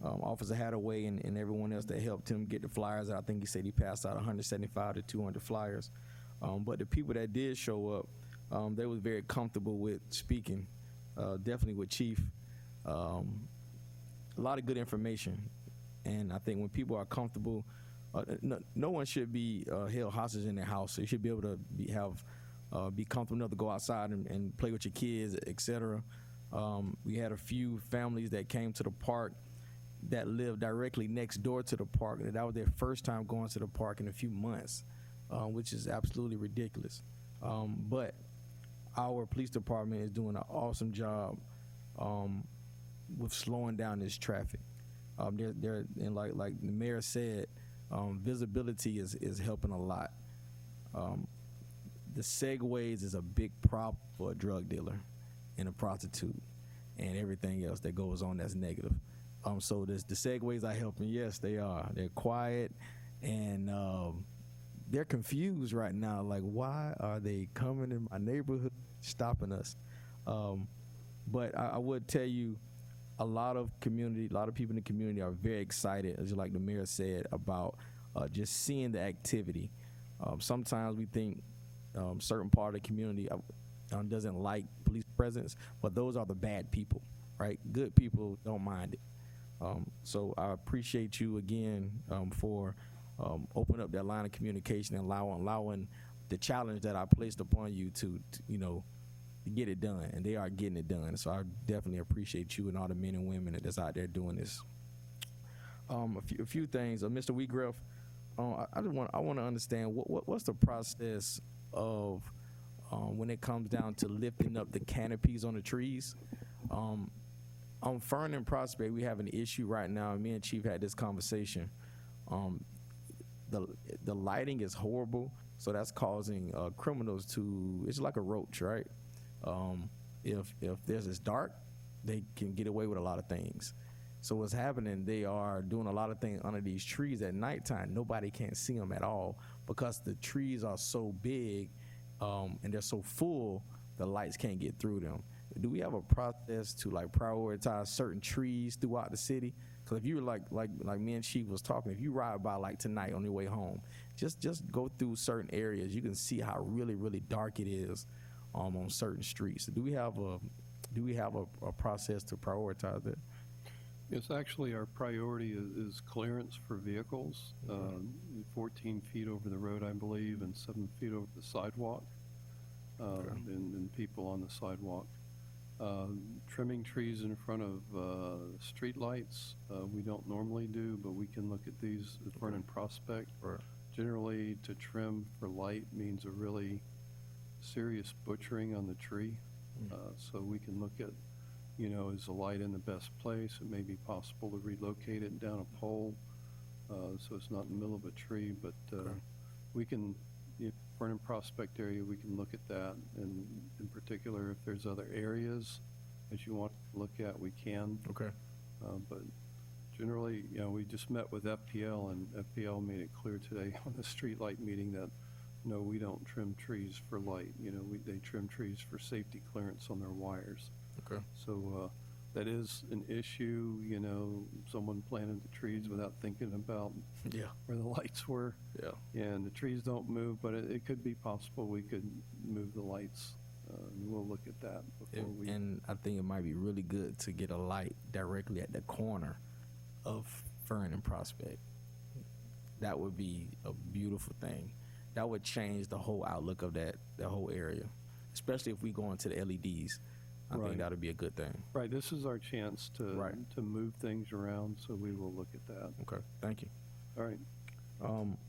Officer Hadaway and everyone else that helped him get the flyers out. I think he said he passed out 175 to 200 flyers. But the people that did show up, they was very comfortable with speaking, definitely with Chief. A lot of good information. And I think when people are comfortable, no one should be held hostage in their house. They should be able to be comfortable enough to go outside and play with your kids, etc. We had a few families that came to the park that lived directly next door to the park, and that was their first time going to the park in a few months, which is absolutely ridiculous. But our police department is doing an awesome job with slowing down this traffic. They're and like the mayor said, visibility is helping a lot. The segways is a big problem for a drug dealer and a prostitute and everything else that goes on that's negative. So the segways are helping. Yes, they are. They're quiet and they're confused right now. Like, why are they coming in my neighborhood, stopping us? But I would tell you, a lot of people in the community are very excited, as like the mayor said, about just seeing the activity. Sometimes we think certain part of the community doesn't like police presence, but those are the bad people, right? Good people don't mind it. So I appreciate you again for opening up that line of communication and allowing the challenge that I placed upon you to get it done, and they are getting it done. So I definitely appreciate you and all the men and women that's out there doing this. A few things, Mr. Wheatgrove, I want to understand what's the process of when it comes down to lifting up the canopies on the trees. On Fern and Prospect, we have an issue right now, and me and Chief had this conversation. The lighting is horrible, so that's causing criminals to, it's like a roach, right? If there's this dark, they can get away with a lot of things. So what's happening, they are doing a lot of things under these trees at nighttime. Nobody can see them at all because the trees are so big and they're so full, the lights can't get through them. Do we have a process to like prioritize certain trees throughout the city? Because if you like me and Chief was talking, if you ride by like tonight on your way home, just go through certain areas, you can see how really, really dark it is on certain streets. Do we have a process to prioritize that? Yes, actually, our priority is clearance for vehicles, 14 feet over the road, I believe, and 7 feet over the sidewalk, and people on the sidewalk. Trimming trees in front of street lights, we don't normally do, but we can look at these at Fern and Prospect. Right. Generally, to trim for light means a really serious butchering on the tree. So we can look at, is the light in the best place? It may be possible to relocate it down a pole so it's not in the middle of a tree, but we can, Fern and Prospect area, we can look at that. And in particular, if there's other areas that you want to look at, we can. Okay. But generally, we just met with FPL, and FPL made it clear today on the streetlight meeting that no, we don't trim trees for light. They trim trees for safety clearance on their wires. Okay. So that is an issue. Someone planted the trees without thinking about where the lights were. Yeah. And the trees don't move, but it could be possible we could move the lights. And we'll look at that before we. And I think it might be really good to get a light directly at the corner of Fern and Prospect. That would be a beautiful thing. That would change the whole outlook of that whole area, especially if we go into the LEDs. I think that would be a good thing. Right. This is our chance to move things around, so we will look at that. Okay. Thank you. All right.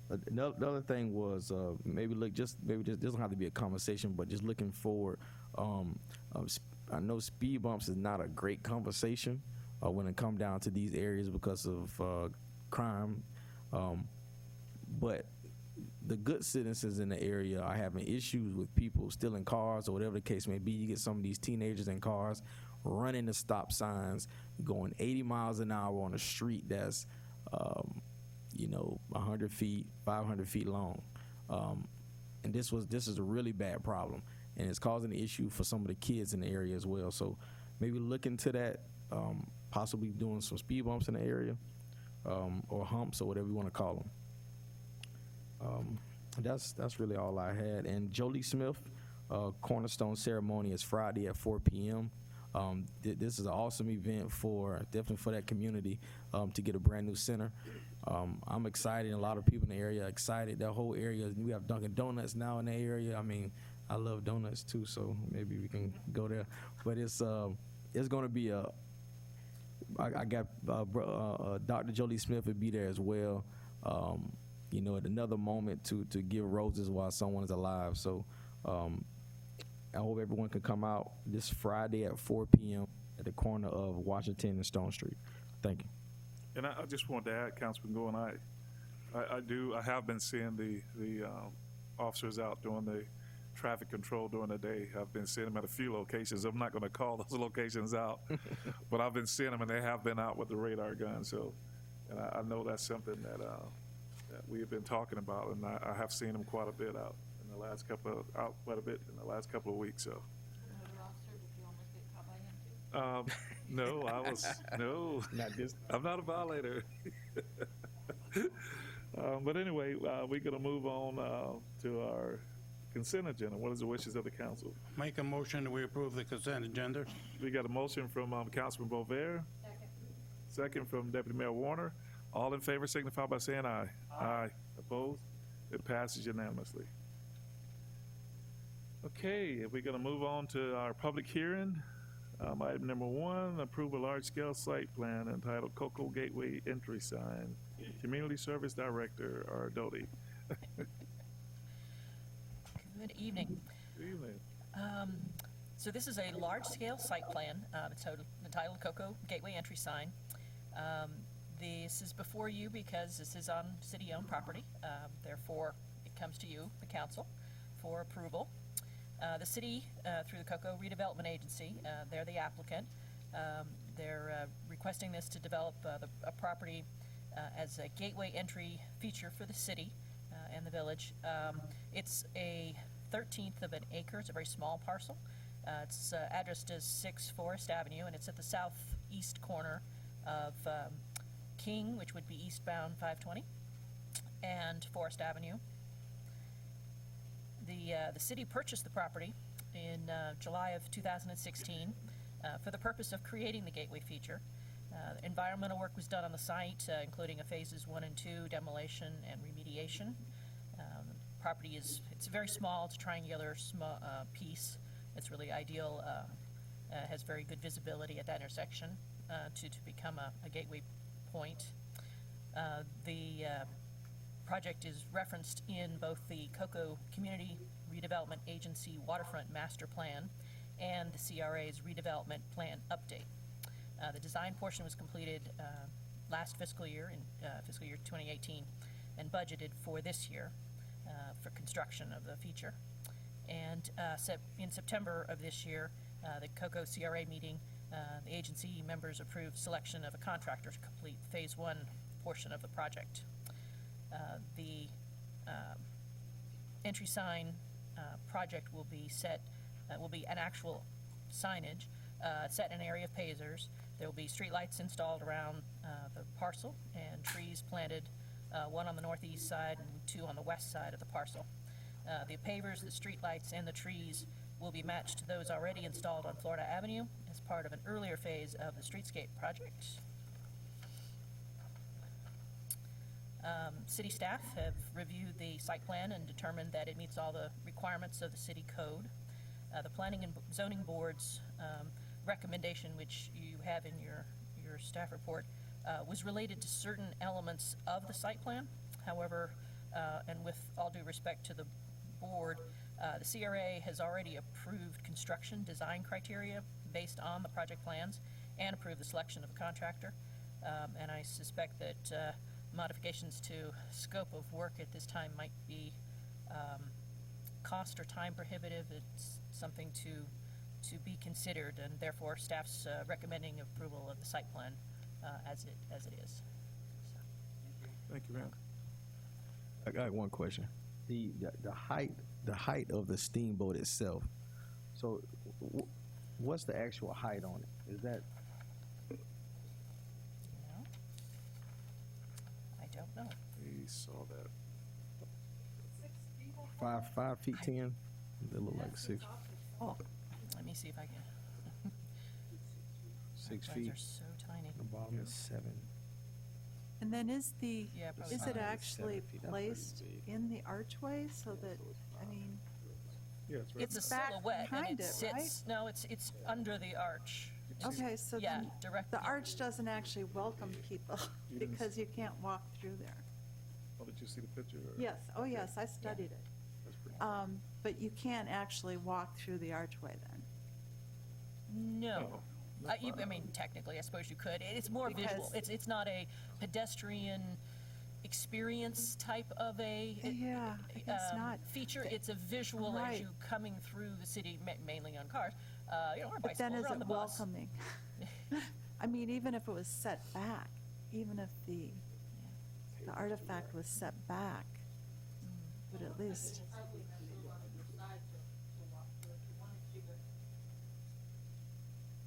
The other thing was maybe this doesn't have to be a conversation, but just looking forward. I know speed bumps is not a great conversation when it comes down to these areas because of crime, but the good citizens in the area are having issues with people stealing cars or whatever the case may be. You get some of these teenagers in cars running the stop signs, going 80 miles an hour on a street that's, 100 feet, 500 feet long. And this is a really bad problem, and it's causing an issue for some of the kids in the area as well. So maybe look into that, possibly doing some speed bumps in the area, or humps or whatever you want to call them. That's really all I had. And Jolie Smith, Cornerstone ceremony is Friday at 4 p.m. This is an awesome event definitely for that community, to get a brand new center. I'm excited, and a lot of people in the area are excited. That whole area, we have Dunkin' Donuts now in the area. I mean, I love donuts too, so maybe we can go there. But it's going to be I got Dr. Jolie Smith will be there as well. At another moment to give roses while someone is alive. So I hope everyone can come out this Friday at 4 p.m. at the corner of Washington and Stone Street. Thank you. And I just wanted to add, Councilman Goin, I have been seeing the officers out doing the traffic control during the day. I've been seeing them at a few locations. I'm not going to call those locations out, but I've been seeing them, and they have been out with the radar gun. So, and I know that's something that we have been talking about, and I have seen them quite a bit out in the last couple of weeks. So. No, I'm not a violator. But anyway, we're going to move on to our consent agenda. What is the wishes of the council? Make a motion that we approve the consent agenda. We got a motion from Councilman Bover. Second from Deputy Mayor Warner. All in favor signify by saying aye. Aye. Opposed? It passes unanimously. Okay, we're going to move on to our public hearing. Item number 1, approve a large-scale site plan entitled Cocoa Gateway Entry Sign. Community Service Director, Ardoti. Good evening. Good evening. So this is a large-scale site plan. It's entitled Cocoa Gateway Entry Sign. This is before you because this is on city-owned property. Therefore, it comes to you, the council, for approval. The city, through the Cocoa Redevelopment Agency, they're the applicant. They're requesting this to develop a property as a gateway entry feature for the city and the village. It's a 1/13 of an acre. It's a very small parcel. It's addressed as 6 Forest Avenue, and it's at the southeast corner of King, which would be eastbound 520, and Forest Avenue. The city purchased the property in July of 2016 for the purpose of creating the gateway feature. Environmental work was done on the site, including a phases 1 and 2 demolition and remediation. Property it's very small. It's a triangular piece. It's really ideal. Has very good visibility at that intersection to become a gateway point. The project is referenced in both the Cocoa Community Redevelopment Agency Waterfront Master Plan and the CRA's Redevelopment Plan Update. The design portion was completed last fiscal year, in fiscal year 2018, and budgeted for this year for construction of the feature. And in September of this year, the Cocoa CRA meeting, the agency members approved selection of a contractor to complete phase 1 portion of the project. The entry sign project will be an actual signage set in an area of Pazers. There will be streetlights installed around the parcel and trees planted, 1 on the northeast side and 2 on the west side of the parcel. The pavers, the streetlights, and the trees will be matched to those already installed on Florida Avenue as part of an earlier phase of the streetscape project. City staff have reviewed the site plan and determined that it meets all the requirements of the city code. The Planning and Zoning Board's recommendation, which you have in your staff report, was related to certain elements of the site plan. However, and with all due respect to the board, the CRA has already approved construction design criteria based on the project plans and approved the selection of a contractor. And I suspect that modifications to scope of work at this time might be cost or time prohibitive. It's something to to be considered, and therefore staff's recommending approval of the site plan as it is. So. Thank you, ma'am. I got one question. The height of the steamboat itself. So, what's the actual height on it? Is that No? I don't know. We saw that. 5 feet 10? They look like 6 Oh, let me see if I can. 6 Those feet. are so tiny. The bottom is 7. And then is the, Yeah, probably is it 5. actually 7 feet. That's placed pretty big. in the archway so that, I mean, Yeah, it's right. It's a back silhouette, and behind it it, sits. right? No, it's under the arch. okay, so Yeah, then direct. the arch doesn't actually welcome people You didn't because you can't walk through there. Oh, did you see the picture? or- Yes, oh yes, I studied it. That's pretty. But you can't actually walk through the archway then. No. No, I mean, technically, I suppose you could. It's more visual. Because- It's not a pedestrian experience type of a Yeah, I guess not. feature. It's a visual as Right. you coming through the city, mainly on cars, or But then bicycles, is or on the it bus. welcoming? I mean, even if it was set back, even if the artifact was set back, would at least,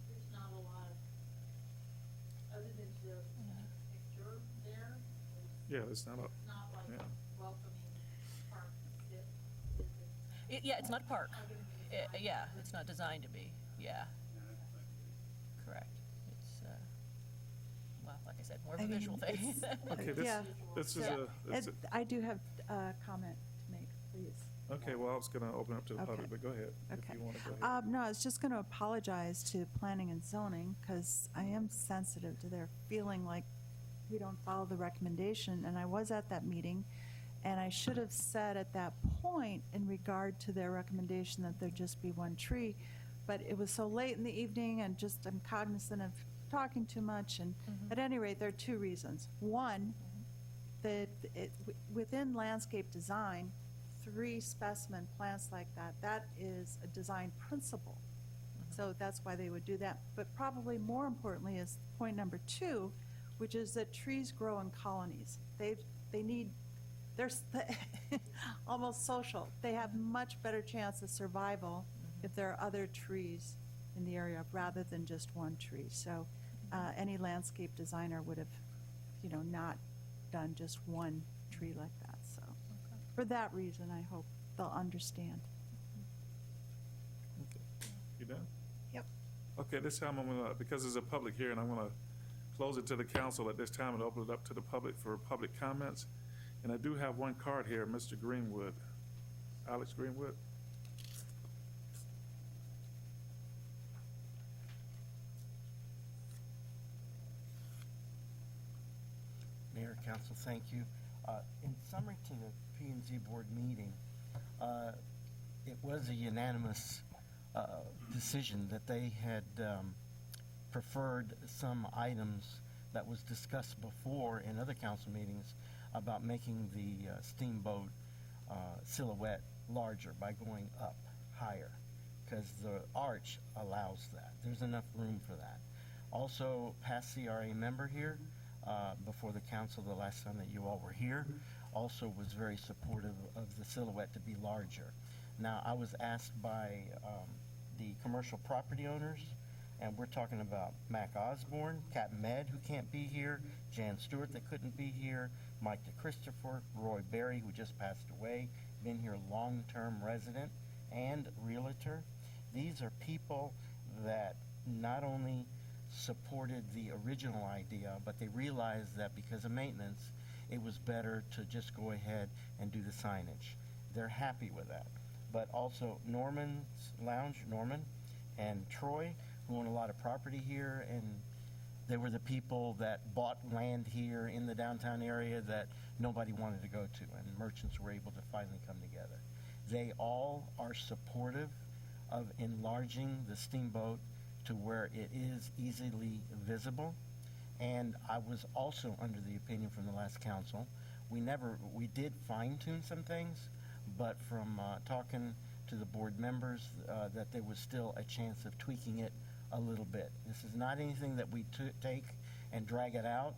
There's not a lot of, other than the picture there, Yeah, it's not up. it's not like Yeah. a welcoming park that, is it? Yeah, it's not a park. Yeah, it's not designed to be. Yeah. Correct. It's, well, like I said, more of a I mean, visual thing. Okay, this, yeah. this is So, a, it's I do have a comment to make, please. okay, well, I was gonna open up to the Okay. public, but go ahead. If Okay. you wanna go ahead. No, I was just going to apologize to planning and zoning because I am sensitive to their feeling like we don't follow the recommendation. And I was at that meeting, and I should have said at that point in regard to their recommendation that there just be one tree. But it was so late in the evening, and just I'm cognizant of talking too much. And at any rate, there are two reasons. One, that within landscape design, 3 specimen plants like that, that is a design principle. So that's why they would do that. But probably more importantly is point number 2, which is that trees grow in colonies. They need, they're almost social. They have much better chance of survival if there are other trees in the area rather than just one tree. So any landscape designer would have, not done just one tree like that. So for that reason, I hope they'll understand. You done? Yep. Okay, this time I'm gonna, because it's a public hearing, I'm gonna close it to the council at this time and open it up to the public for public comments. And I do have one card here, Mr. Greenwood. Alex Greenwood? Mayor, council, thank you. In summary to the P and Z board meeting, it was a unanimous decision that they had preferred some items that was discussed before in other council meetings about making the steamboat silhouette larger by going up higher, because the arch allows that. There's enough room for that. Also, past CRA member here, before the council the last time that you all were here, also was very supportive of the silhouette to be larger. Now, I was asked by the commercial property owners, and we're talking about Mac Osborne, Captain Med, who can't be here, Jan Stewart, that couldn't be here, Mike DeChristopher, Roy Berry, who just passed away, been here long-term resident and realtor. These are people that not only supported the original idea, but they realized that because of maintenance, it was better to just go ahead and do the signage. They're happy with that. But also Norman's Lounge, Norman and Troy, who own a lot of property here, and they were the people that bought land here in the downtown area that nobody wanted to go to, and merchants were able to finally come together. They all are supportive of enlarging the steamboat to where it is easily visible. And I was also under the opinion from the last council, we did fine tune some things, but from talking to the board members that there was still a chance of tweaking it a little bit. This is not anything that we take and drag it out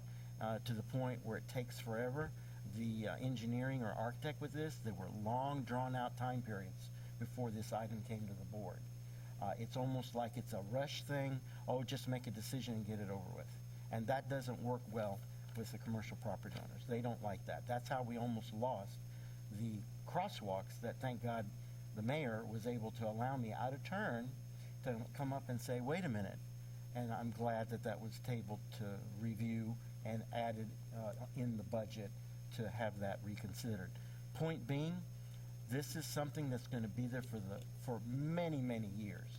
to the point where it takes forever. The engineering or architect with this, there were long, drawn-out time periods before this item came to the board. It's almost like it's a rush thing. Oh, just make a decision and get it over with. And that doesn't work well with the commercial property owners. They don't like that. That's how we almost lost the crosswalks that, thank God, the mayor was able to allow me out of turn to come up and say, wait a minute. And I'm glad that that was tabled to review and added in the budget to have that reconsidered. Point being, this is something that's going to be there for many, many years.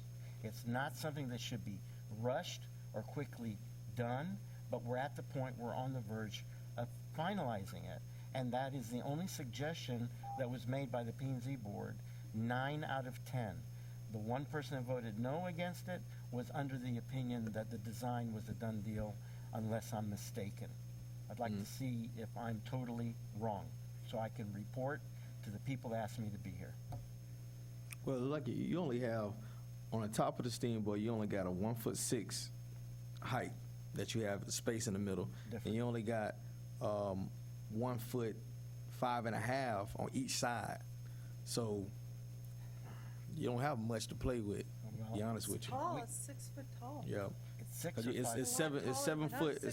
It's not something that should be rushed or quickly done, but we're at the point we're on the verge of finalizing it. And that is the only suggestion that was made by the P&Z board, 9 out of 10. The one person that voted no against it was under the opinion that the design was a done deal, unless I'm mistaken. I'd like to see if I'm totally wrong, so I can report to the people that asked me to be here. Well, lucky you only have, on the top of the steamboat, you only got a 1'6" height that you have space in the middle, and you only got 1'5" on each side. So you don't have much to play with. To be honest with you. Tall, it's 6 foot tall. Yeah. It's 6 or 5. It's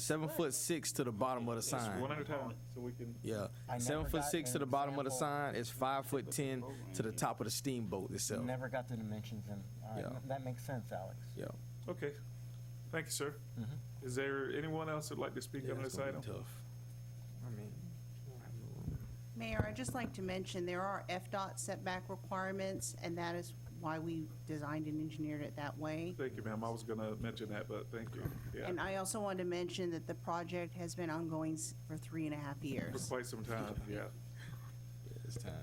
7'6" to the bottom of the sign. One at a time, so we can. Yeah, I never 7'6" to got the an bottom of the example. sign. It's 5'10" to the top of the steamboat itself. Never got the dimensions, and Yeah. that makes sense, Alex. Yeah. Okay, thank you, sir. Mhm. Is there anyone else that'd like to speak on this item? Tough. I mean, Mayor, I'd just like to mention there are FDOT setback requirements, and that is why we designed and engineered it that way. Thank you, ma'am. I was gonna mention that, but thank you. Yeah, And I also wanted to mention that the project has been ongoing for 3.5 for years. quite some time, yeah. Yeah, it's time.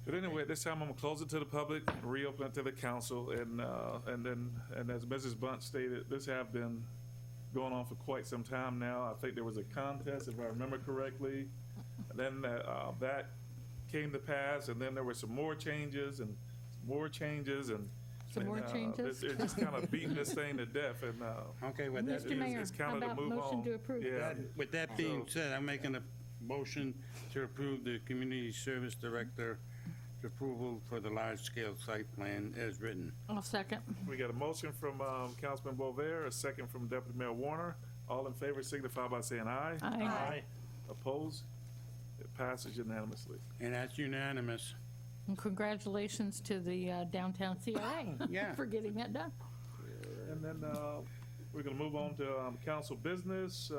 But anyway, at this time, I'm gonna close it to the public, reopen it to the council, and as Mrs. Bunt stated, this have been going on for quite some time now. I think there was a contest, if I remember correctly. And then that came to pass, and then there were some more changes and more changes and. Some more changes? They're just kind of beating this thing to death, and Okay, with that, Mr. Mayor, it's how kinda to about move motion on. to approve? Yeah. with that being said, I'm making a motion to approve the Community Service Director approval for the large-scale site plan as written. I'll second. We got a motion from Councilman Bover, a second from Deputy Mayor Warner. All in favor signify by saying aye. Aye. Opposed? It passes unanimously. And that's unanimous. And congratulations to the downtown CRA Yeah. for getting that done. And then we're going to move on to council business.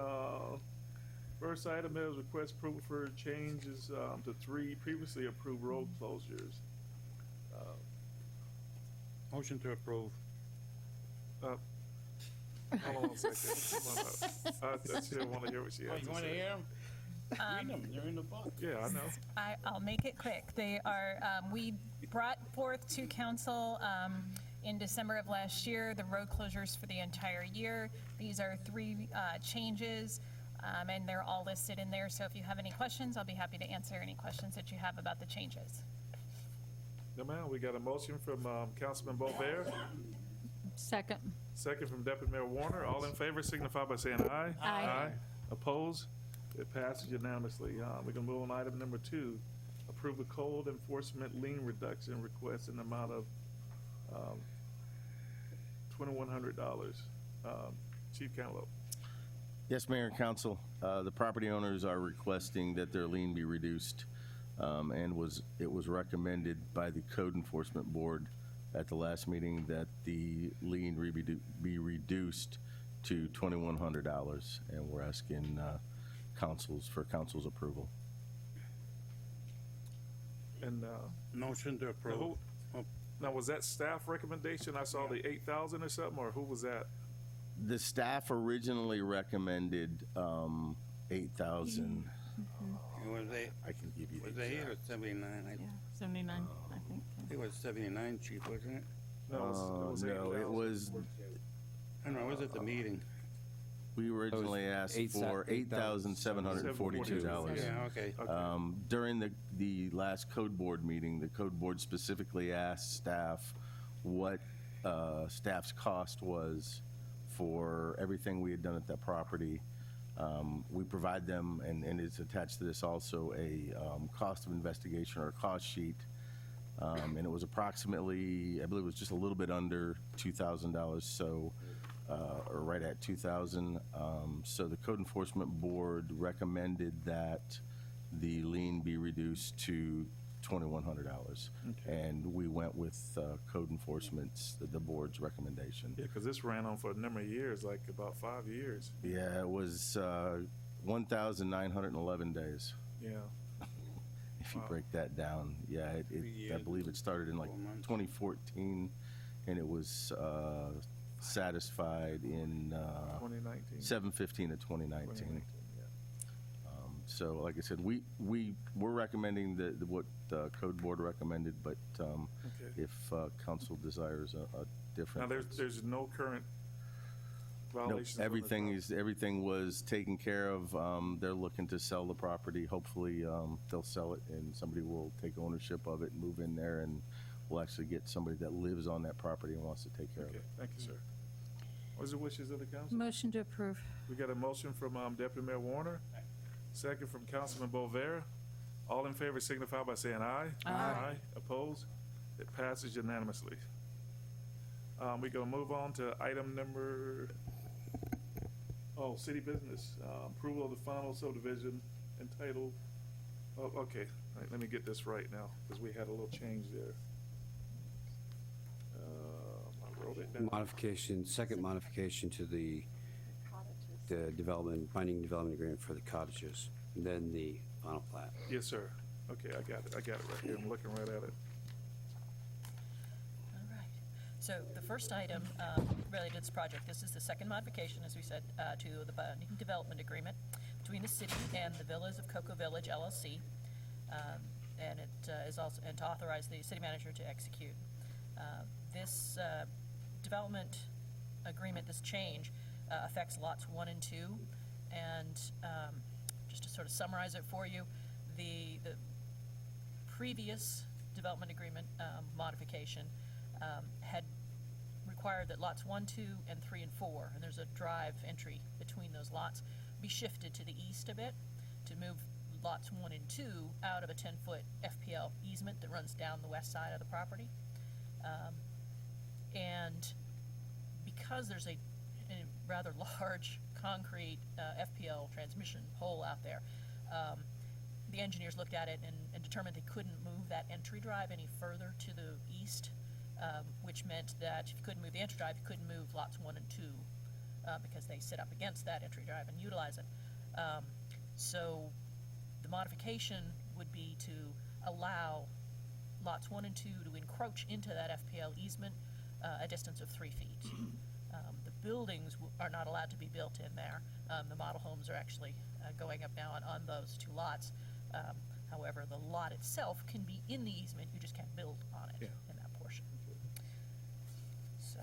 First item is request approval for changes to 3 previously approved road closures. Motion to approve. Hold on a second. Come on up. I still want to hear what she has to say. hear them? Read them, they're in the book. Yeah, I know. I'll make it quick. They are, we brought forth to council in December of last year the road closures for the entire year. These are 3 changes, and they're all listed in there. So if you have any questions, I'll be happy to answer any questions that you have about the changes. No, ma'am, we got a motion from Councilman Bover, Second. second from Deputy Mayor Warner. All in favor signify by saying aye. Aye. Opposed? It passes unanimously. We're gonna move on to item number 2. Approve the code enforcement lien reduction request in the amount of $2,100. Chief Cantaloupe. Yes, Mayor and Council, the property owners are requesting that their lien be reduced, and it was recommended by the Code Enforcement Board at the last meeting that the lien be reduced to $2,100, and we're asking council's approval. And Motion to approve. now, was that staff recommendation? I saw the 8,000 or something, or who was that? The staff originally recommended 8,000. Was they, I can give you the was they 8 or exact. 79? Yeah, 79, I think. It was 79, Chief, wasn't it? No, it was No, it 8,000. was, I don't know, I was at the meeting. We originally asked for $8,742. Yeah, okay. During the last code board meeting, the code board specifically asked staff what staff's cost was for everything we had done at that property. We provide them, and it's attached to this also, a cost of investigation or a cost sheet. And it was approximately, I believe it was just a little bit under $2,000, so, or right at 2,000. So the Code Enforcement Board recommended that the lien be reduced to $2,100. And we went with Code Enforcement's, the board's recommendation. Yeah, because this ran on for a number of years, like about 5 years. Yeah, it was 1,911 days. Yeah. If you break that down, yeah, I believe it started in like 2014, and it was satisfied in 2019. 7/15 of 2019. Yeah. So, like I said, we're recommending what the code board recommended, but if council desires a different. Now, there's no current Nope, violations. on the everything was taken care of. They're looking to sell the property. Hopefully, they'll sell it and somebody will take ownership of it and move in there, and we'll actually get somebody that lives on that property and wants to take care of Okay, it. thank you, sir. What's the wishes of the council? Motion to approve. We got a motion from Deputy Mayor Warner, second from Councilman Bover. All in favor signify by saying aye. Aye. Opposed? It passes unanimously. We're gonna move on to item number, city business. Approval of the final subdivision entitled, okay, let me get this right now, because we had a little change there. I wrote it down. Modification, second modification to the development, binding development agreement for the cottages, and then the final plat. Yes, sir. Okay, I got it right here. I'm looking right at it. All right. So the first item related to this project, this is the second modification, as we said, to the binding development agreement between the city and the Villas of Cocoa Village LLC. And it is also, and to authorize the city manager to execute. This development agreement, this change, affects lots 1 and 2. And just to sort of summarize it for you, the previous development agreement modification had required that lots 1, 2, and 3, and 4, and there's a drive entry between those lots, be shifted to the east a bit to move lots 1 and 2 out of a 10-foot FPL easement that runs down the west side of the property. And because there's a rather large concrete FPL transmission pole out there, the engineers looked at it and determined they couldn't move that entry drive any further to the east, which meant that if you couldn't move the entry drive, you couldn't move lots 1 and 2 because they sit up against that entry drive and utilize it. So the modification would be to allow lots 1 and 2 to encroach into that FPL easement a distance of 3 feet. The buildings are not allowed to be built in there. The model homes are actually going up now on those 2 lots. However, the lot itself can be in the easement, you just can't build on it in that portion. So,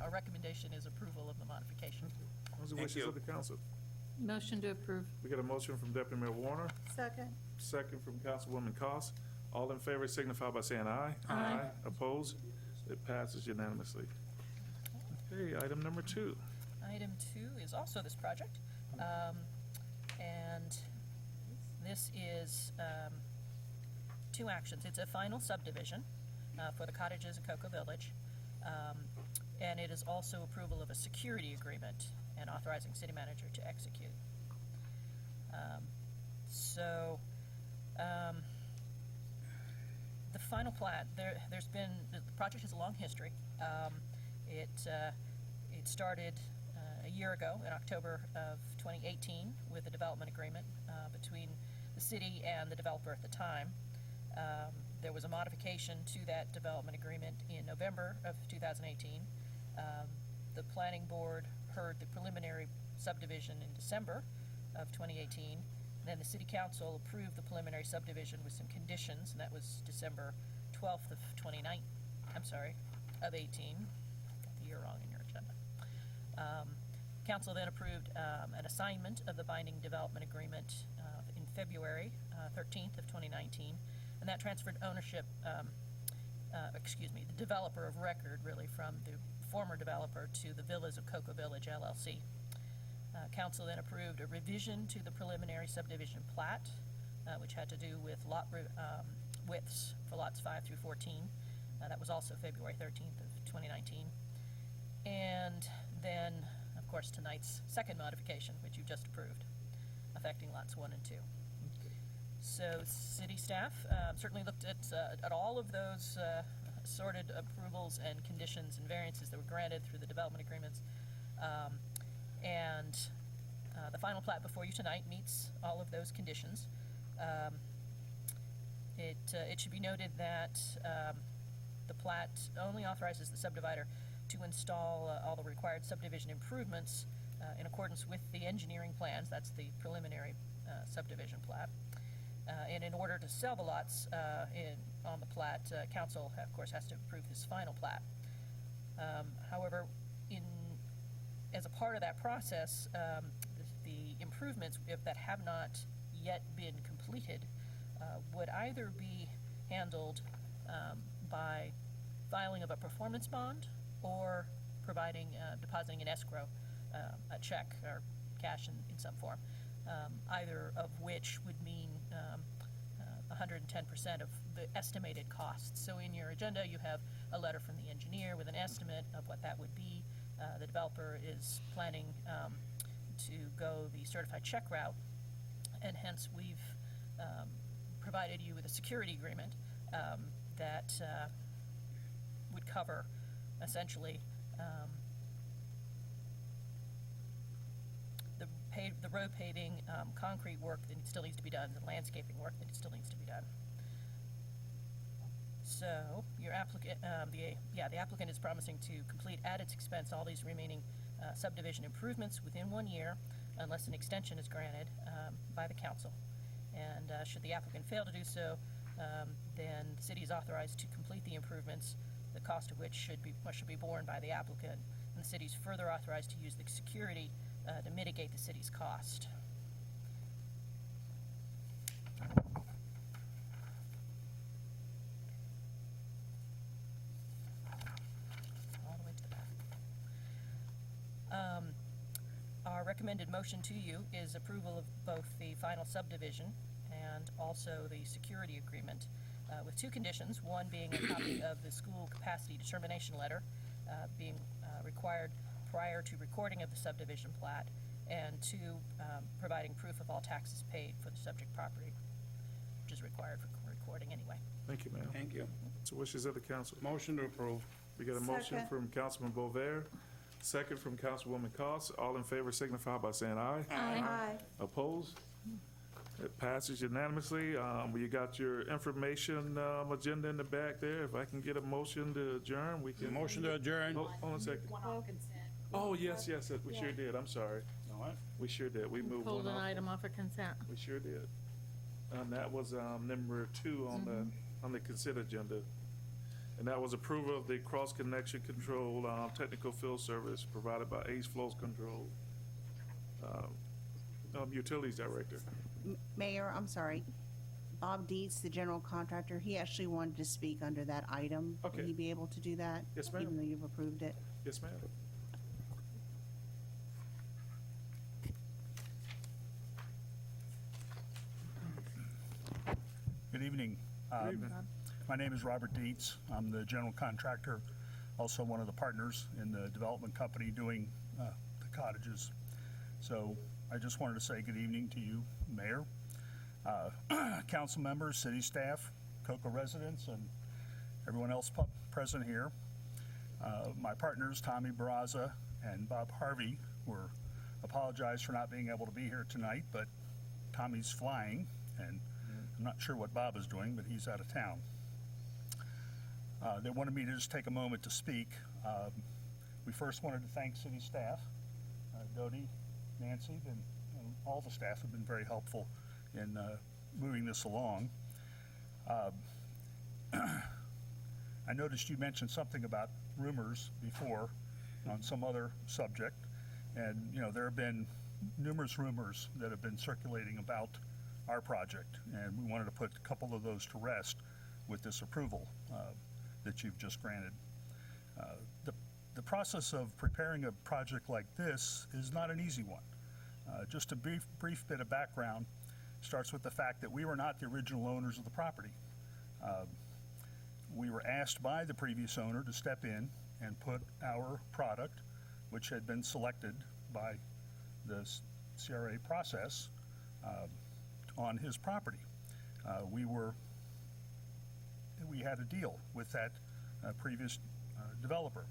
our recommendation is approval of the modification. What's the wishes of the council? Motion to approve. We got a motion from Deputy Mayor Warner, Second. second from Councilwoman Cost. All in favor signify by saying aye. Aye. Opposed? It passes unanimously. Okay, item number 2. Item 2 is also this project, and this is 2 actions. It's a final subdivision for the cottages at Cocoa Village, and it is also approval of a security agreement and authorizing city manager to execute. The final plat, the project has a long history. It started a year ago in October of 2018 with a development agreement between the city and the developer at the time. There was a modification to that development agreement in November of 2018. The planning board heard the preliminary subdivision in December of 2018. Then the city council approved the preliminary subdivision with some conditions, and that was December 12th of 18. Got the you're wrong in your agenda. Council then approved an assignment of the binding development agreement in February 13th of 2019, and that transferred ownership, the developer of record, really, from the former developer to the Villas of Cocoa Village LLC. Council then approved a revision to the preliminary subdivision plat, which had to do with lot widths for lots 5 through 14. That was also February 13th of 2019. And then, of course, tonight's second modification, which you just approved, affecting lots 1 and 2. So city staff certainly looked at all of those assorted approvals and conditions and variances that were granted through the development agreements. And the final plat before you tonight meets all of those conditions. It should be noted that the plat only authorizes the subdivider to install all the required subdivision improvements in accordance with the engineering plans. That's the preliminary subdivision plat. And in order to sell the lots on the plat, council, of course, has to approve his final plat. However, as a part of that process, the improvements, if that have not yet been completed, would either be handled by filing of a performance bond or depositing in escrow a check or cash in some form, either of which would mean 110% of the estimated costs. So in your agenda, you have a letter from the engineer with an estimate of what that would be. The developer is planning to go the certified check route, and hence we've provided you with a security agreement that would cover essentially the road paving, concrete work that still needs to be done, the landscaping work that still needs to be done. So your applicant, the applicant is promising to complete at its expense all these remaining subdivision improvements within 1 year, unless an extension is granted by the council. And should the applicant fail to do so, then the city is authorized to complete the improvements, the cost of which should be borne by the applicant, and the city is further authorized to use the security to mitigate the city's cost. All the way to the back. Our recommended motion to you is approval of both the final subdivision and also the security agreement with 2 conditions, one being a copy of the school capacity determination letter being required prior to recording of the subdivision plat, and 2, providing proof of all taxes paid for the subject property, which is required for recording anyway. Thank you, ma'am. Thank you. So wishes of the council. Motion to approve. We got a motion Second. from Councilman Bover, second from Councilwoman Cost. All in favor signify by saying aye. Aye. Opposed? It passes unanimously. You got your information agenda in the back there. If I can get a motion to adjourn, we can. Motion to adjourn. Hold on a second. Oh, yes, we sure did. I'm sorry. All right. We sure did. We moved Pulled one an off. item off of consent. We sure did. And that was number 2 on the consent agenda. And that was approval of the cross-connection control technical field service provided by Ace Flows Control, Utilities Director. Mayor, I'm sorry. Bob Dietz, the general contractor, he actually wanted to speak under that item. Okay. Will he be able to do that? Yes, ma'am. Even though you've approved it? Yes, ma'am. Good evening. Good evening. My name is Robert Dietz. I'm the general contractor, also one of the partners in the development company doing the cottages. So I just wanted to say good evening to you, Mayor, council members, city staff, Cocoa residents, and everyone else present here. My partners, Tommy Barraza and Bob Harvey, apologize for not being able to be here tonight, but Tommy's flying, and I'm not sure what Bob is doing, but he's out of town. They wanted me to just take a moment to speak. We first wanted to thank city staff, Dodie, Nancy, and all the staff have been very helpful in moving this along. I noticed you mentioned something about rumors before, on some other subject. And, there have been numerous rumors that have been circulating about our project, and we wanted to put a couple of those to rest with this approval that you've just granted. The process of preparing a project like this is not an easy one. Just a brief bit of background starts with the fact that we were not the original owners of the property. We were asked by the previous owner to step in and put our product, which had been selected by the CRA process, on his property. We had a deal with that previous developer.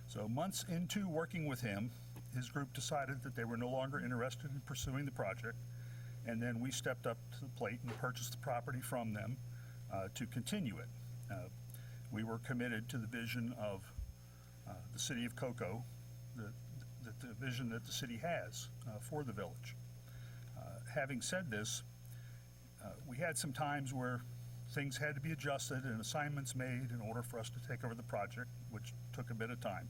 So months into working with him, his group decided that they were no longer interested in pursuing the project, and then we stepped up to the plate and purchased the property from them to continue it. We were committed to the vision of the city of Cocoa, the vision that the city has for the village. Having said this, we had some times where things had to be adjusted and assignments made in order for us to take over the project, which took a bit of time.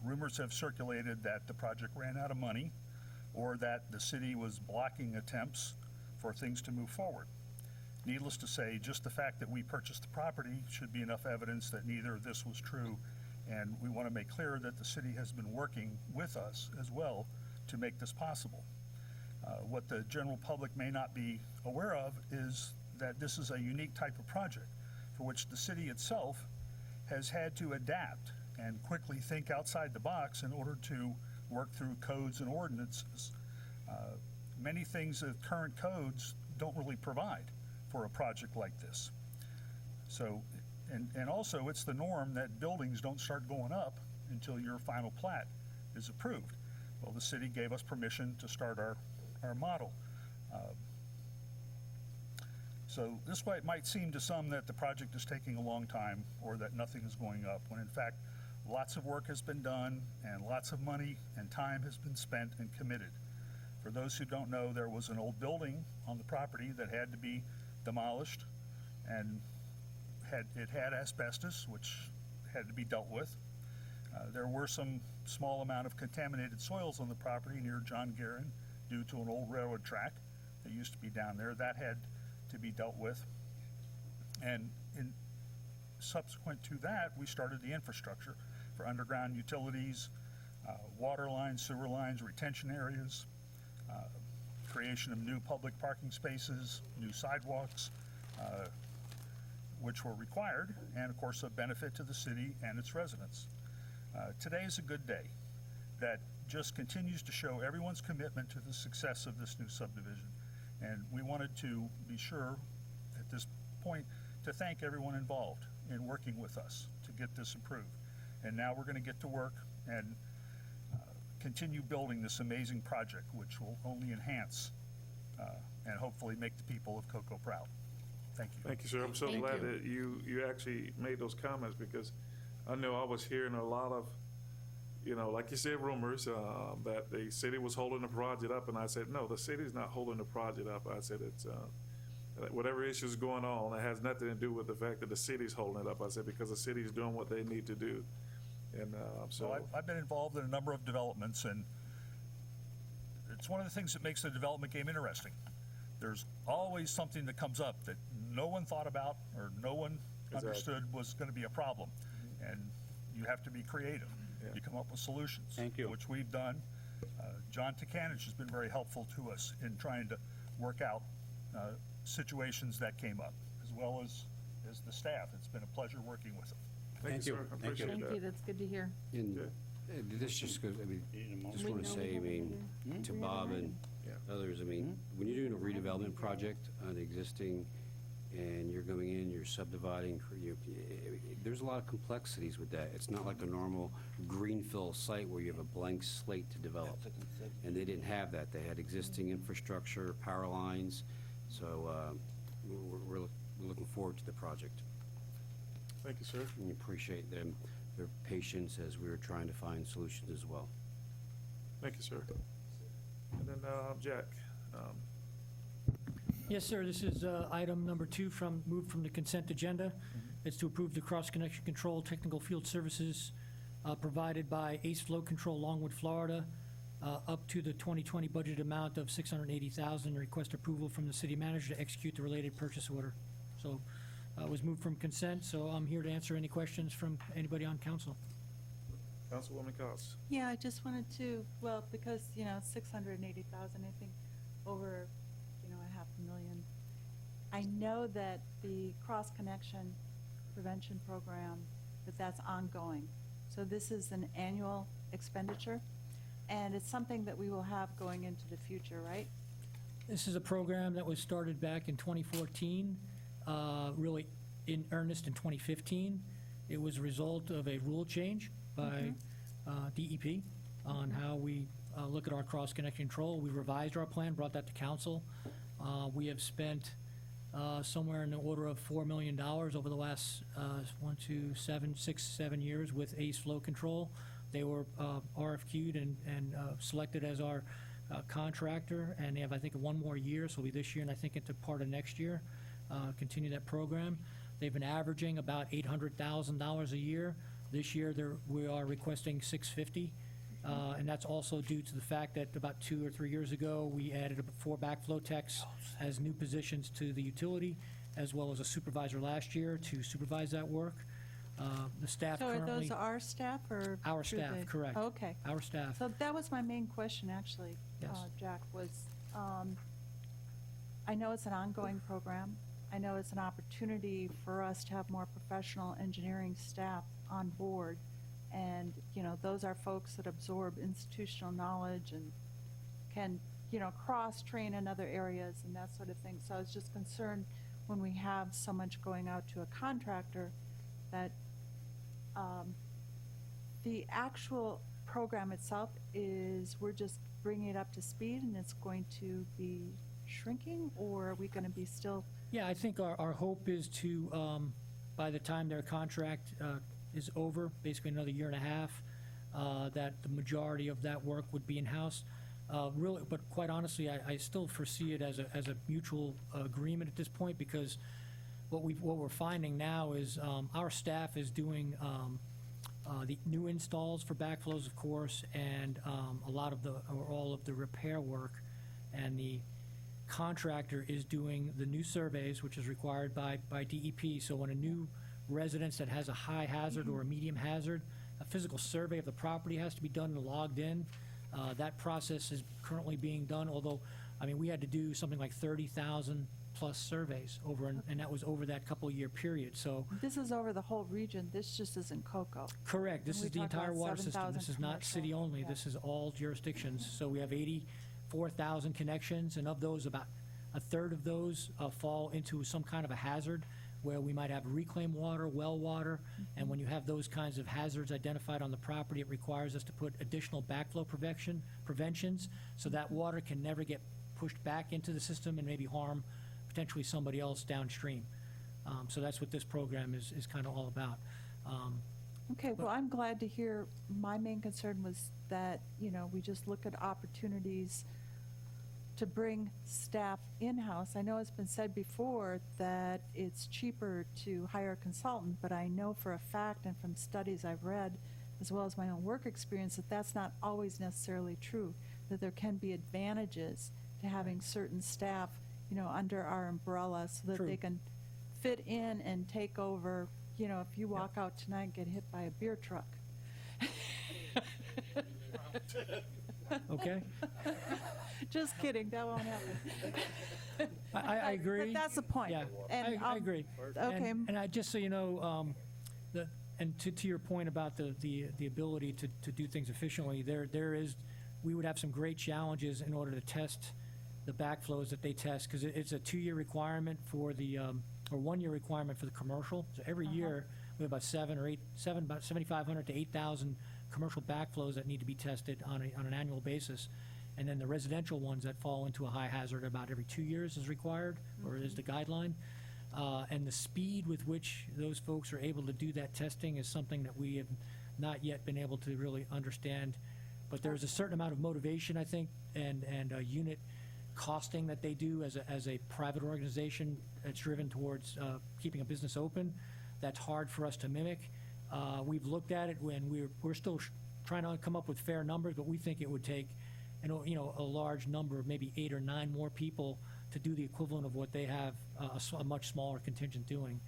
Rumors have circulated that the project ran out of money or that the city was blocking attempts for things to move forward. Needless to say, just the fact that we purchased the property should be enough evidence that neither of this was true, and we want to make clear that the city has been working with us as well to make this possible. What the general public may not be aware of is that this is a unique type of project for which the city itself has had to adapt and quickly think outside the box in order to work through codes and ordinances. Many things that current codes don't really provide for a project like this. So, and also it's the norm that buildings don't start going up until your final plat is approved. Well, the city gave us permission to start our model. So this way it might seem to some that the project is taking a long time or that nothing is going up, when in fact lots of work has been done and lots of money and time has been spent and committed. For those who don't know, there was an old building on the property that had to be demolished, and it had asbestos, which had to be dealt with. There were some small amount of contaminated soils on the property near John Guerin due to an old railroad track that used to be down there. That had to be dealt with. And in subsequent to that, we started the infrastructure for underground utilities, water lines, sewer lines, retention areas, creation of new public parking spaces, new sidewalks, which were required, and of course a benefit to the city and its residents. Today is a good day that just continues to show everyone's commitment to the success of this new subdivision. And we wanted to be sure at this point to thank everyone involved in working with us to get this approved. And now we're going to get to work and continue building this amazing project, which will only enhance and hopefully make the people of Cocoa proud. Thank you. Thank you, sir. I'm so Thank glad you. that you actually made those comments, because I know I was hearing a lot of, like you said, rumors that the city was holding the project up, and I said, no, the city's not holding the project up. I said, it's whatever issues going on, it has nothing to do with the fact that the city's holding it up. I said, because the city's doing what they need to do. And so Well, I've been involved in a number of developments, and it's one of the things that makes the development game interesting. There's always something that comes up that no one thought about or no one understood was going to be a problem. And you have to be creative. Yeah. You come up with solutions. Thank you. Which we've done. John Takanich has been very helpful to us in trying to work out situations that came up, as well as the staff. It's been a pleasure working with them. thank you, sir. I appreciate Thank that. you, that's good to hear. And this just goes, just want to say, to Bob and others, when you're doing a redevelopment project on the existing, and you're going in, you're subdividing, there's a lot of complexities with that. It's not like a normal greenfield site where you have a blank slate to develop. And they didn't have that. They had existing infrastructure, power lines, so we're looking forward to the project. Thank you, sir. And we appreciate their patience as we were trying to find solutions as well. Thank you, sir. And then Jack. Yes, sir, this is item number 2 moved from the consent agenda. It's to approve the cross-connection control technical field services provided by Ace Flow Control Longwood, Florida, up to the 2020 budget amount of $680,000. Request approval from the city manager to execute the related purchase order. So it was moved from consent, so I'm here to answer any questions from anybody on council. Councilwoman Cox. Yeah, I just wanted to, well, because, 680,000, I think over, $500,000. I know that the cross-connection prevention program, that's ongoing. So this is an annual expenditure, and it's something that we will have going into the future, right? This is a program that was started back in 2014, really in earnest in 2015. It was a result of a rule change by DEP on how we look at our cross-connection control. We revised our plan, brought that to council. We have spent somewhere in the order of $4 million over the last 6, 7 years with Ace Flow Control. They were RFQ'd and selected as our contractor, and they have, I think, one more year, so it'll be this year and I think into part of next year, continue that program. They've been averaging about $800,000 a year. This year, we are requesting $650,000, and that's also due to the fact that about 2 or 3 years ago, we added 4 backflow techs as new positions to the utility, as well as a supervisor last year to supervise that work. The staff So are currently... those our staff or? Our through staff, the- correct. Okay. Our staff. So that was my main question, actually, Yes. Jack, was, I know it's an ongoing program. I know it's an opportunity for us to have more professional engineering staff on board. And, those are folks that absorb institutional knowledge and can, cross-train in other areas and that sort of thing. So I was just concerned when we have so much going out to a contractor that the actual program itself is, we're just bringing it up to speed and it's going to be shrinking, or are we going to be still? Yeah, I think our hope is to, by the time their contract is over, basically another year and a half, that the majority of that work would be in-house. Really, but quite honestly, I still foresee it as a mutual agreement at this point, because what we're finding now is our staff is doing the new installs for backflows, of course, and a lot of all of the repair work, and the contractor is doing the new surveys, which is required by DEP. So when a new residence that has a high hazard or a medium hazard, a physical survey of the property has to be done and logged in. That process is currently being done, although, we had to do something like 30,000 plus surveys and that was over that couple-year period. So This is over the whole region. This just isn't Cocoa. correct, this And we is the talk about entire water system. 7,000 This is not commercial. city only. Yeah. This is all jurisdictions. So we have 84,000 connections, and of those, about a third of those fall into some kind of a hazard, where we might have reclaimed water, well water, and when you have those kinds of hazards identified on the property, it requires us to put additional backflow preventions, so that water can never get pushed back into the system and maybe harm potentially somebody else downstream. So that's what this program is kind of all about. Okay, well, I'm glad to hear. My main concern was that, we just look at opportunities to bring staff in-house. I know it's been said before that it's cheaper to hire a consultant, but I know for a fact, and from studies I've read, as well as my own work experience, that that's not always necessarily true, that there can be advantages to having certain staff, under our umbrella, so that True. they can fit in and take over. If you walk out tonight and get hit by a beer truck. Okay? Just kidding, that won't happen. I agree. But that's the point. Yeah, And I agree. Okay. And I, just so you know, and to your point about the ability to do things efficiently, we would have some great challenges in order to test the backflows that they test, because it's a 2-year requirement for the, or 1-year requirement for the commercial. So every year, we have about 7,500 to 8,000 commercial backflows that need to be tested on an annual basis. And then the residential ones that fall into a high hazard about every 2 years is required, or is the guideline. And the speed with which those folks are able to do that testing is something that we have not yet been able to really understand. But there's a certain amount of motivation, I think, and unit costing that they do as a private organization that's driven towards keeping a business open. That's hard for us to mimic. We've looked at it, and we're still trying to come up with fair numbers, but we think it would take, a large number, maybe 8 or 9 more people to do the equivalent of what they have a much smaller contingent doing.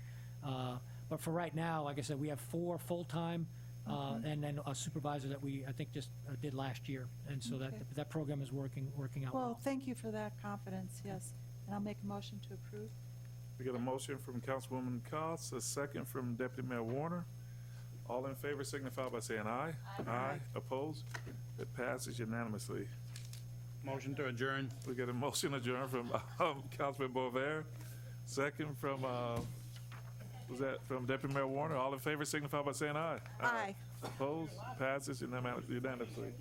But for right now, like I said, we have 4 full-time, and then a supervisor that I think just did last year. And so Okay. that program is working out Well, well. thank you for that confidence, yes. And I'll make a motion to approve. We got a motion from Councilwoman Costs, a second from Deputy Mayor Warner. All in favor signify by saying aye. Aye. Opposed? It passes unanimously. Motion to adjourn. We got a motion adjourned from Councilman Bover, second from, was that from Deputy Mayor Warner? All in favor signify by saying aye. Aye. Opposed? Passes unanimously.